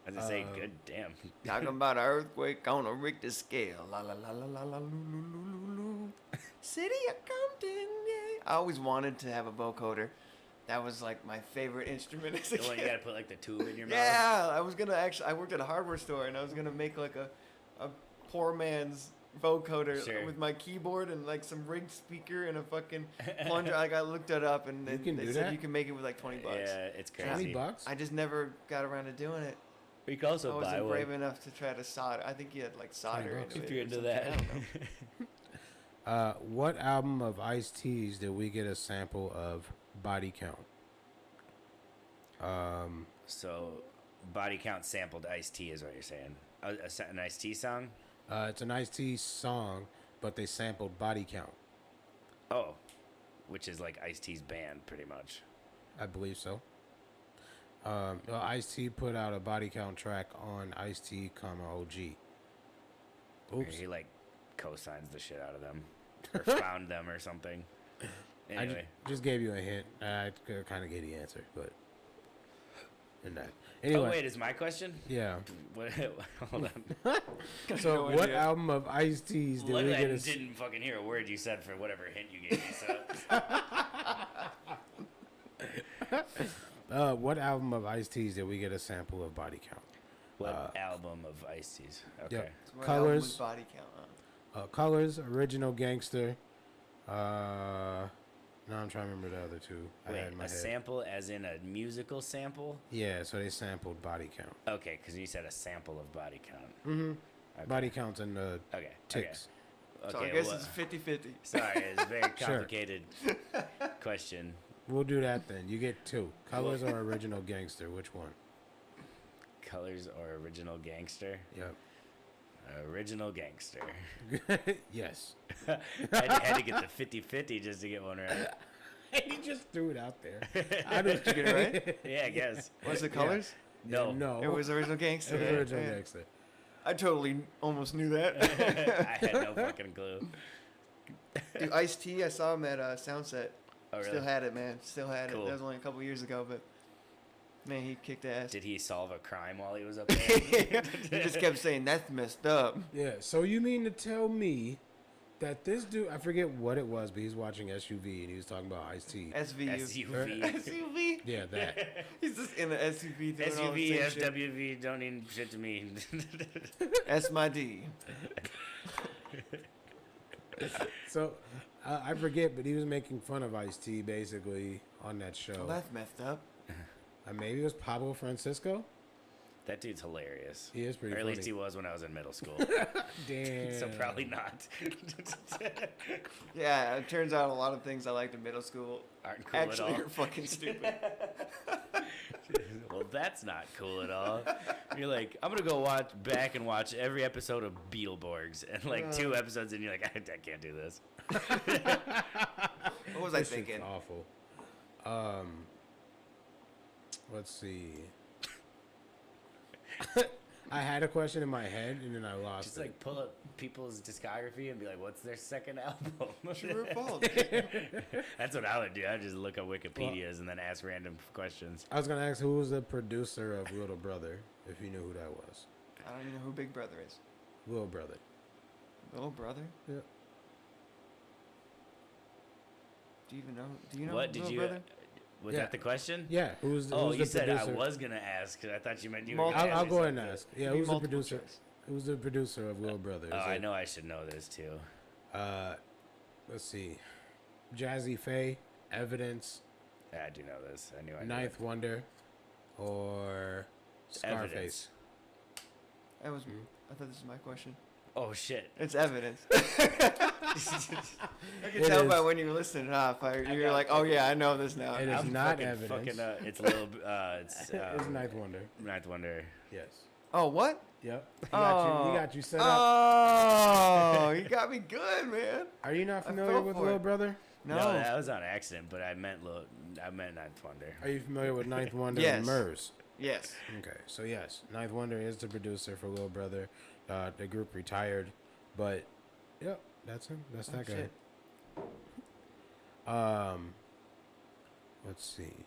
I was gonna say, good damn. Talking about an earthquake on a Richter scale. La la la la la la loo loo loo loo loo. City of Compton, yeah. I always wanted to have a vocoder. That was like my favorite instrument as a The one you kid. gotta put like the tube in your mouth. Yeah, I was gonna actually. I worked at a hardware store, and I was gonna make like a poor man's vocoder Sure. with my keyboard and like some rigged speaker and a fucking plunger. Like I looked it up, and You can they do said that? you can make it with like $20. Yeah, it's crazy. 20 bucks? I just never got around to doing it. You can I also buy wasn't one brave enough to try to solder. I think you had like solder bucks. into if it. you're or into something. that. I don't know. What album of Ice-T's did we get a sample of Body Count? So, Body Count sampled Ice-T is what you're saying. An Ice-T song? It's an Ice-T song, but they sampled Body Count. Oh, which is like Ice-T's band, pretty much. I believe so. Ice-T put out a Body Count track on Ice-T, OG. Oops. He like co-signs the shit out of them, or found them or something. Anyway, just gave you a hint. I kind of gave the answer, but in that. Anyway. Oh wait, is my question? Yeah. What, hold on. So, No what idea. album of Ice-T's did we get a... didn't fucking hear a word you said for whatever hint you gave me. So, what album of Ice-T's did we get a sample of Body Count? what album of Ice-T's? Okay. Yep. So what album Colors. was Body Count on? Colors, Original Gangster. No, I'm trying to remember the other two. I had Wait, in my a head. sample as in a musical sample? Yeah, so they sampled Body Count. Okay, because you said a sample of Body Count. Mm-hmm. Okay. Body Count's in the Okay. ticks. Okay. So I Okay, guess well, it's 50-50. sorry, it's a very complicated question. We'll do that then. You get two. Colors or Original Gangster? Which one? Colors or Original Gangster? Yep. Original Gangster. Yes. I had to get the 50-50 just to get one right. He just threw it out there. I did Did you get it right? Yeah, I guess. Was it Colors? No. No. It was Original Gangster. It was right? Original Yeah. Gangster. I totally almost knew that. I had no fucking clue. Dude, Ice-T, I saw him at Soundset. Oh, really? Still had it, man. Still had Cool. it. That was only a couple years ago, but man, he kicked ass. Did he solve a crime while he was up there? He just kept saying, that's messed up. Yeah, so you mean to tell me that this dude, I forget what it was, but he was watching SUV and he was talking about Ice-T. SVU. SUV. SUV? Yeah, that. He's just in the SUV doing all the SUV, same shit. SWV, don't mean shit to me. S my D. So, I forget, but he was making fun of Ice-T basically on that show. Well, that's messed up. Maybe it was Pablo Francisco? That dude's hilarious. He is pretty Or at least funny. he was when I was in middle school. Damn. So probably not. Yeah, it turns out a lot of things I liked in middle school Aren't cool actually at all. are fucking stupid. Well, that's not cool at all. You're like, I'm gonna go watch every episode of Beetleborgs, and like 2 episodes, and you're like, I can't do this. What was I This shit's thinking? awful. Let's see. I had a question in my head and then I lost Just it. like pull up people's discography and be like, what's their second album? True or false? That's what I would do. I'd just look up Wikipedia's and then ask random questions. I was gonna ask who was the producer of Little Brother, if you knew who that was. I don't even know who Big Brother is. Little Brother. Little Brother? Yeah. Do you even know? Do you know What did Little you? Brother? Was Yeah. that the question? Yeah, who's the Oh, who's you the said producer? I was gonna ask. 'Cause I thought you meant you were. Multi- Gonna I'll ask me go ahead and something. ask. Yeah, Give me who's the multiple producer? choice. Who's the producer of Little Brother? Oh, Is I it, know I should know this too. Let's see. Jazzy Faye, Evidence, I do know this. I knew I knew Ninth it. Wonder, or Scarface. Evidence. That was. I thought this was my question. Oh shit. It's evidence. I can It tell by is. when you're listening off. You're got like, oh yeah, I know this now. It is I'm not fucking Evidence. it's a little. It's It's Ninth Wonder. Ninth Wonder. Yes. Oh what? Yep. He Oh. got you set up. Oh, you got me good, man. Are you not I familiar fell with for Little it. Brother? No. No, that was on accident, but I meant Ninth Wonder. Are you familiar with Ninth Wonder Yes. and Murs? Yes. Okay, so yes, Ninth Wonder is the producer for Little Brother. The group retired, but yep, that's him. That's that guy. shit. Let's see.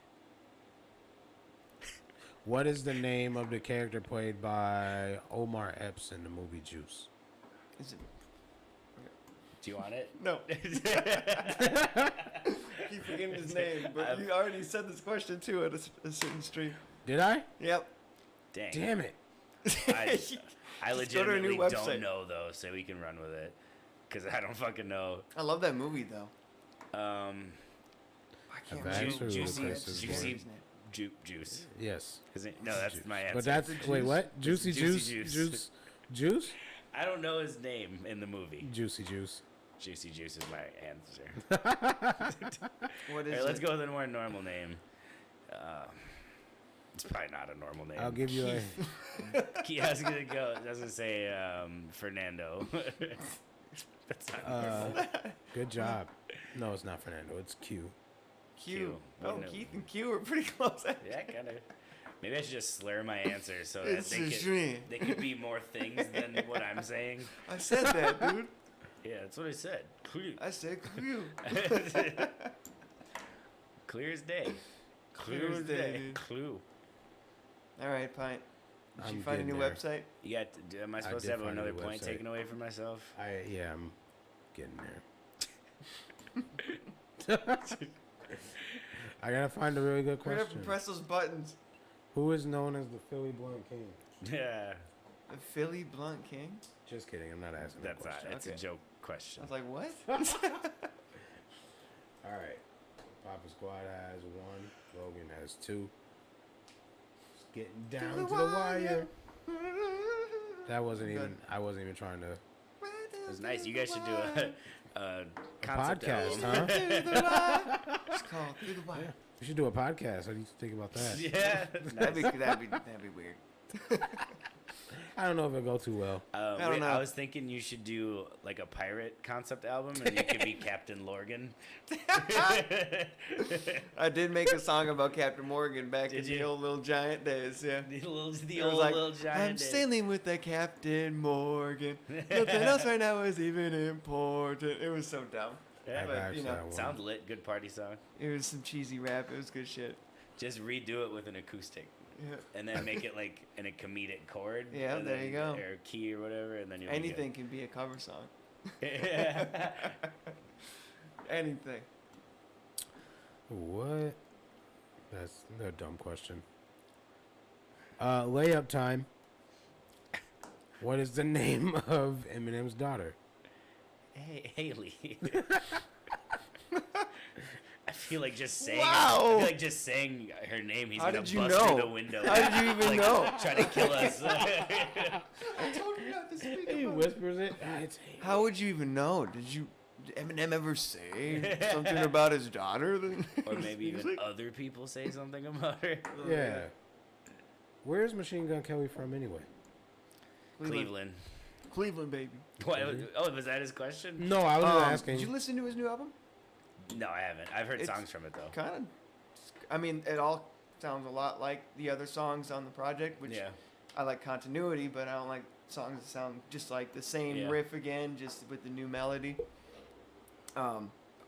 What is the name of the character played by Omar Epps in the movie Juice? Is it? Do you want it? No. Keep forgetting his name, but you already said this question too at a certain stream. Did I? Yep. Dang. Damn it. I Just go to a legitimately new don't website. know though, so we can run with it. Because I don't fucking know. I love that movie though. I I've remember asked her Juicy, Lucas's Juicy, voice. Juice. Yes. No, that's my answer. But that's wait, what? Juicy Juicy Juice? Juice? I don't know his name in the movie. Juicy Juice. Juicy Juice is my answer. What All is right, let's it? go with a more normal name. It's probably not a normal name. I'll give you a. I was gonna say Fernando. That's not normal. Good job. No, it's not Fernando. It's Q. Q. Oh, Wouldn't it- Keith and Q are pretty close. Yeah, kind of. Maybe I should just slur my answer so that It's a dream. they could be more things than what I'm saying. I said that, dude. Yeah, that's what I said. Clear, I said Q. Clear as day. Clear as day, dude. Clue. All right, Pint. Did I'm you find a getting new there. website? You got? Am I supposed did to have find a another new point website. taken away from myself? I'm getting there. I gotta find a really good Hurry up question. and press those buttons. Who is known as the Philly Blunt King? Yeah, The Philly Blunt King? Just kidding. I'm not asking that that's not. question. That's Okay. a joke I question. was like, what? All right. Papa Squad has 1. Logan has 2. Just getting down to the wire. That wasn't Good. even. I wasn't even trying to. It was nice. You guys should do a concept Podcast, album. huh? It's called Through the Wire. We should do a podcast. What do you think about that? Yeah. That'd be weird. I don't know if it'll go too well. I don't know. I was thinking you should do like a pirate concept album, and you could be Captain Lorgan. I did make a song about Captain Morgan back Did in you? the old Little Giant days, yeah. The It old was Little Giant. I'm days. sailing with the Captain Morgan. Nothing else right now is even important. It was so dumb. Yeah, I've but, actually you know, had one. sounds lit. Good party song. It was some cheesy rap. It was good shit. Just redo it with an acoustic, Yeah. and then make it like in a comedic chord. Yeah, and there then- you go. Or key or whatever, and then you Anything can be a cover song. Yeah. Anything. What? That's a dumb question. Layup time. What is the name of Eminem's daughter? Hey, Haley. I feel like just saying. Wow. I feel like just saying her name. He's How gonna did you bust through know? the window. How did you even like, know? Try to kill us. I told you not to speak He about it. whispers it. It's How would you even know? Did Eminem ever say something about his daughter? Or maybe even other people say something about her. yeah. Where's Machine Gun Kelly from anyway? Cleveland. Cleveland, baby. What, oh, was that his question? No, I was asking. Did you listen to his new album? No, I haven't. I've heard It's songs from it though. Kind of. I mean, it all sounds a lot like the other songs on the project, which Yeah. I like continuity, but I don't like songs that sound just like the same Yeah. riff again, just with the new melody. I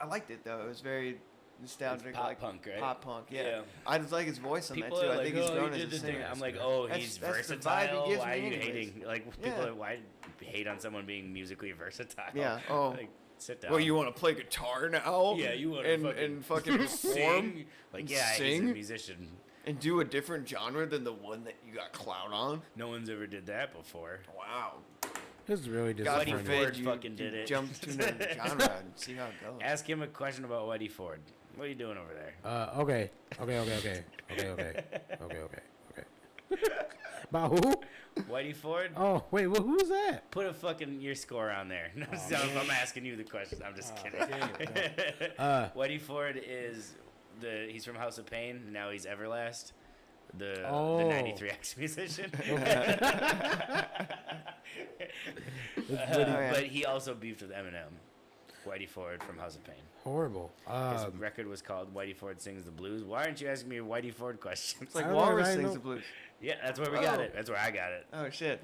liked it though. It was very nostalgic, It's pop like punk, right? pop punk. Yeah. Yeah. I just like his voice on People that too. are I like, think he's oh, grown he as did a the thing. singer. I'm like, oh, That's- he's that's the vibe he versatile. gives Why are me you anyways. hating? Like, people Yeah. are, why hate on someone being musically versatile? Yeah. Oh. Like, sit down. Well, you want to play guitar now? Yeah, you want and to fucking perform sing? Like, and yeah, he's a sing? musician. and do a different genre than the one that you got clout on. No one's ever did that before. Wow. This is really God Whitey disappointing. Ford forbid you, fucking you did it. jump to another genre and see how it goes. Ask him a question about Whitey Ford. What are you doing over there? Okay. About who? Whitey Ford? Oh, wait, well, who's that? Put a fucking your score on there. No, so I'm asking you the question. I'm just kidding. Whitey Ford is he's from House of Pain. Now he's Everlast. The 93X musician. But he also beefed with Eminem. Whitey Ford from House of Pain. Horrible. His record was called Whitey Ford Sings the Blues. Why aren't you asking me Whitey Ford questions? It's like I don't know, Walrus I sings know- the blues. Yeah, that's where we got it. That's where I got it. Oh shit.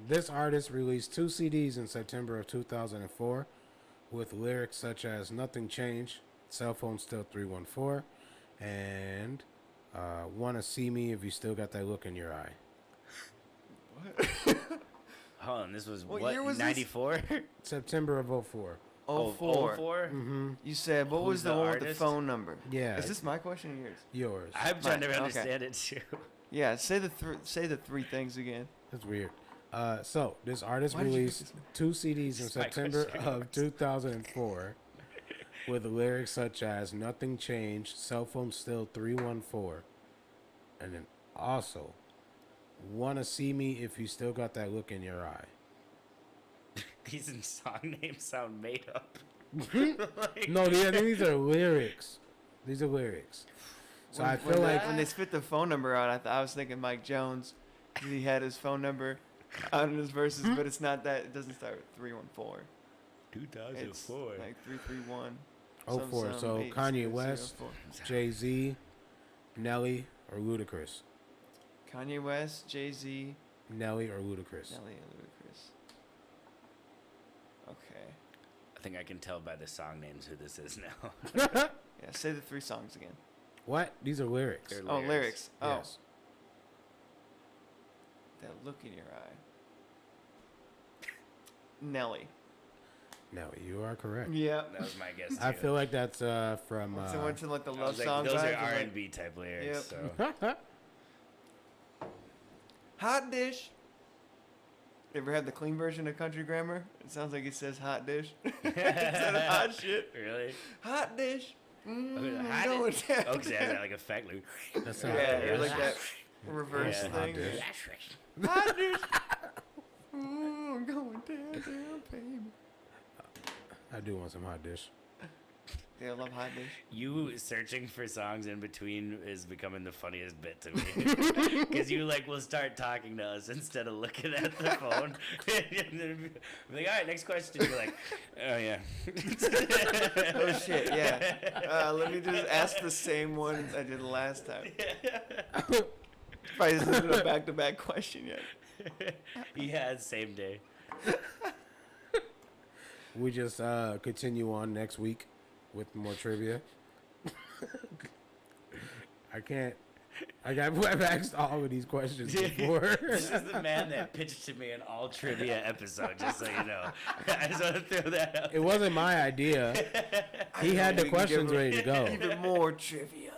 This artist released 2 CDs in September of 2004 with lyrics such as Nothing Changed, Cell Phone Still 314, and Wanna see me if you still got that look in your eye. Hold on, this was What what? year was this? 94. September of 04. Oh, 04. 04? Mm-hmm. You said, what Who's was the the one with the artist? phone number? Yeah. Is this my question or yours? Yours. I'm trying to Mine, okay. understand it too. Yeah, say the three things again. That's weird. So this artist Why did you pick released this 2 CDs in It's my September question. of 2004 with lyrics such as "Nothing Changed," "Cell Phone Still 314," and then also "Wanna See Me If You Still Got That Look in Your Eye." These song names sound made up. No, I think these are lyrics. These are lyrics. So I feel like when they spit the phone number out, I was thinking Mike Jones. 'Cause he had his phone number out in his verses, but it's not that. It doesn't start with 314. It's 2004. like 331. 04. So Kanye West, Jay-Z, Nelly, or Ludacris. Kanye West, Jay-Z, Nelly or Ludacris. Nelly, and Ludacris. Okay. I think I can tell by the song names who this is now. Yeah, say the 3 songs again. What? These are lyrics. They're Oh, lyrics. Oh, Yes. that look in your eye. Nelly. Nelly, you are correct. Yeah. That was my guess. I too. feel like that's from. Once I went to like the I love was like, song those vibes, are I was like, R&B type lyrics. Yep. So hot dish. You ever had the clean version of Country Grammar? It sounds like it says hot dish instead of hot shit. really, Hot dish. Hot Going dish? down. Oh, because it has that like effect. Like, That's Yeah, not it's like that reverse Yeah. thing. Hot dish. Hot dish. I'm going down, baby. I do want some hot dish. Yeah, I love hot dish. You searching for songs in between is becoming the funniest bit to me. Because you like will start talking to us instead of looking at the phone. And then be like, all right, next question. You're like, oh yeah. Oh shit, yeah. Let me just ask the same one I did last time. Probably isn't a back-to-back question yet. Yeah, same day. We just continue on next week with more trivia. I've asked all of these questions before. This is the man that pitched to me an all trivia episode, just so you know. I just want to throw that out. It wasn't my idea. He had the We can questions give ready to go. Even more trivia.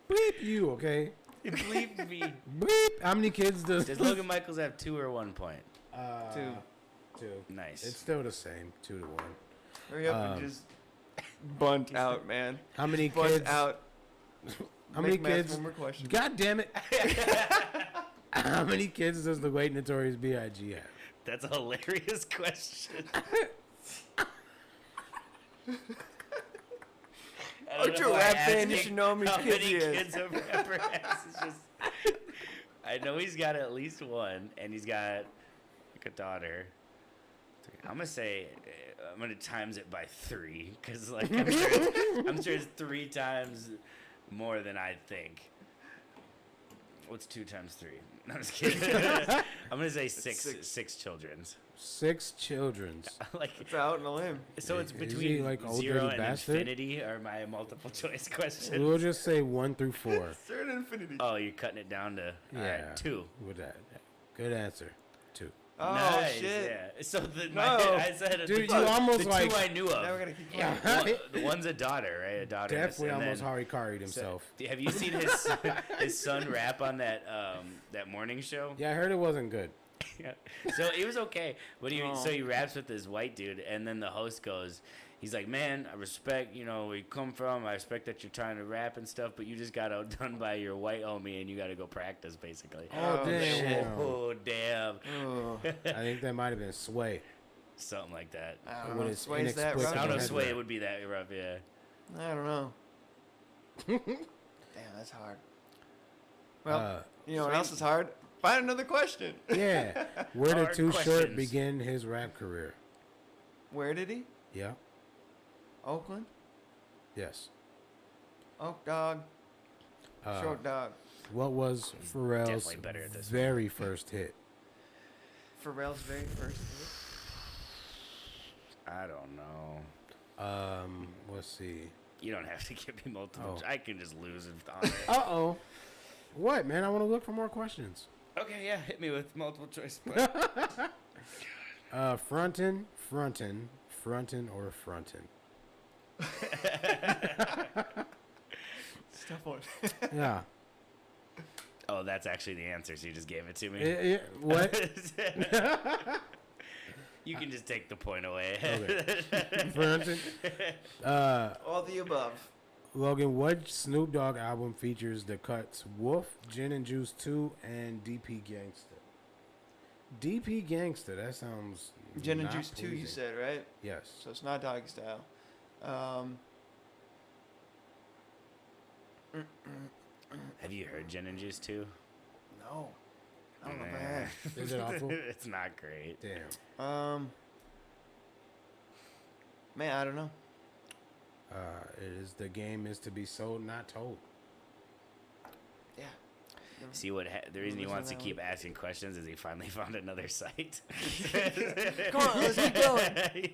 Bleep you, okay? Bleep me. Bleep. How many kids does Does Logan Michaels have 2 or 1 point? 2. Two. Nice. It's still the same, 2 to 1. Hurry up and just bunt out, man. How many Bunt kids? out. How many Make me ask kids? one more question. God damn it! How many kids does the late Notorious B.I.G. have? That's a hilarious question. Aren't you a rap fan? You should know how many kids he has. kids a rapper has. It's just, I know he's got at least 1, and he's got like a daughter. I'm gonna say I'm gonna times it by 3 because like I'm sure it's 3 times more than I think. What's 2 times 3? No, I'm just kidding. I'm gonna say 6 children's. 6 children's. Like It's out on a limb. so, it's Is he between like old 0 dirty and bastard? infinity are my multiple choice questions. We'll just say 1 through 4. Third infinity. Oh, you're cutting it down to all Yeah. right, 2. With that. Good answer. 2. Oh Nice, shit. Yeah. So No. I said Dude, the, you almost the like- 2 I knew of. Now we're gonna keep Yeah. going. The one's a daughter, right? A daughter. Definitely and almost then- Hari Kari'd so- himself. have you seen his son rap on that morning show? Yeah, I heard it wasn't good. Yeah. So it was okay, but he raps with this white dude, and then the host goes, he's like, "Man, I respect where you come from. I respect that you're trying to rap and stuff, but you just got outdone by your white homie, and you got to go practice, basically." Oh, damn. Oh damn. Oh, I think that might have been Sway. Something like that. I don't With know. his Sway's that inexplicable I don't know, head Sway wrap. would be that rough, yeah. I don't know. Damn, that's hard. Well, you know what else is hard? Find another question. Yeah. Where did Hard Too Short questions. begin his rap career? Where did he? Yeah. Oakland? Yes. Oak Dog? Short Dog? What was Pharrell's definitely better at this very first hit? Pharrell's very first hit? I don't know. Let's see. You don't have to give me multiple. Oh. I can just lose on it. Uh-oh. What, man? I want to look for more questions. Okay, yeah, hit me with multiple choice. Frontin', or frontin'? Tough one. Yeah. Oh, that's actually the answer, so you just gave it to me. What? You can just take the point away. Okay. Frontin'. All the above. Logan, what Snoop Dogg album features the cuts Wolf, Gin and Juice 2, and DP Gangsta? DP Gangsta, that sounds Gin and not Juice 2, you pleasing. said, right? Yes. So it's not Doggy Style. Have you heard Gin and Juice 2? No. I don't know if I Nah. have. Is it awful? It's not great. Damn. Man, I don't know. It is the game is to be sold, not told. Yeah. See what the reason he Listen wants to to that keep asking questions is he finally found another site. Come on, let's keep going.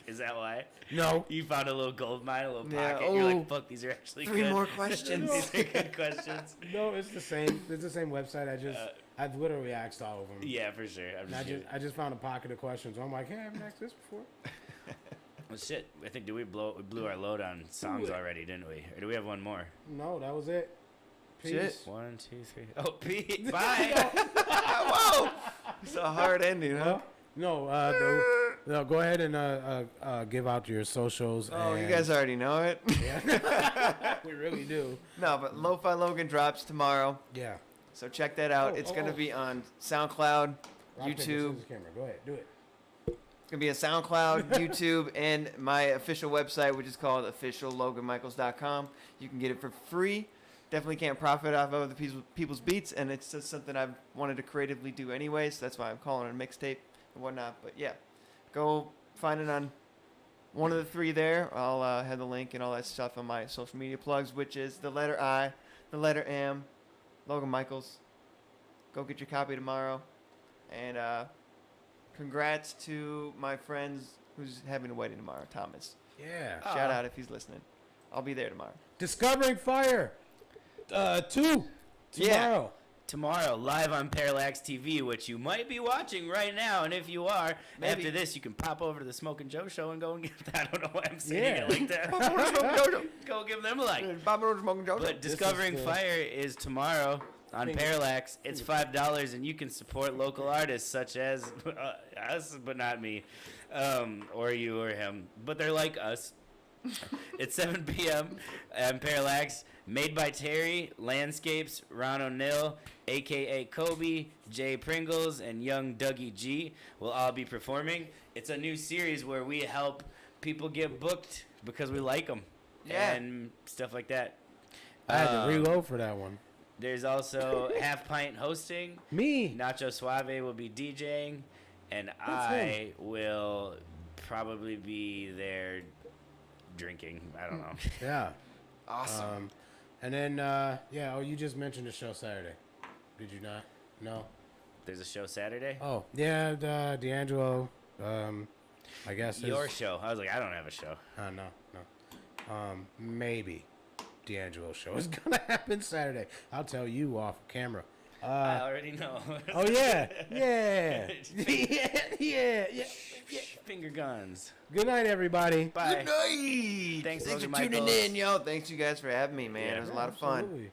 Is that why? No. You found a little gold mine, a little Yeah, pocket. You're oh, like, fuck, these are actually 3 good. more questions. These are good questions. No, it's the same. It's the same website. I've literally asked all of them. Yeah, for sure. I'm And just kidding. I just found a pocket of questions. I'm like, hey, I haven't asked this before. Well, shit. I think we blew our load on songs already, didn't we? Or do we have one more? No, that was it. Peace. Shit. 1, 2, 3. Oh, Pete. Bye. Whoa! It's a hard ending, huh? No, go ahead and give out your socials. Oh, and you guys already know it. Yeah. We really do. No, but Lo-Fi Logan drops tomorrow. Yeah. So check that out. It's going to be on SoundCloud, Rock, paper, YouTube. scissors, camera. Go ahead, do it. It's going to be on SoundCloud, YouTube, and my official website, which is called officialloganmichaels.com. You can get it for free. Definitely can't profit off of other people's beats, and it's just something I've wanted to creatively do anyway, so that's why I'm calling it a mixtape and whatnot. But yeah, go find it on one of the 3 there. I'll have the link and all that stuff on my social media plugs, which is the letter I, the letter M, Logan Michaels. Go get your copy tomorrow. And congrats to my friends who's having a wedding tomorrow, Thomas. Yeah. Shout out if he's listening. I'll be there tomorrow. Discovering Fire 2 tomorrow. Tomorrow, live on Parallax TV, which you might be watching right now. And if you are, Maybe. after this, you can pop over to the Smoking Joe show and go and give that. I don't know why I'm saying Yeah. it like that. Go give them a like. But Discovering Fire is tomorrow on Parallax. It's $5, and you can support local artists such as us, but not me, or you or him. But they're like us. It's 7 p.m. on Parallax. Made by Terry, Landscapes, Ron O'Neill, a.k.a. Kobe, Jay Pringles, and young Dougie G will all be performing. It's a new series where we help people get booked because we like them. Yeah. And stuff like that. I had to reload for that one. There's also Half Pint hosting. Me. Nacho Suave will be DJing. And That's I will probably be there drinking. I don't know. Yeah. Awesome. And then, you just mentioned the show Saturday. Did you not? No? There's a show Saturday? Oh, yeah, D'Angelo, I guess. Your show. I was like, I don't have a show. No. Maybe D'Angelo's show is going to happen Saturday. I'll tell you off camera. I already know. Oh, yeah. Yeah. Finger guns. Good night, everybody. Bye. Good night. Thanks, Thanks for Logan tuning Michaels. in, yo. Thanks you guys for having me, man. Yeah, it was a lot of fun. Absolutely.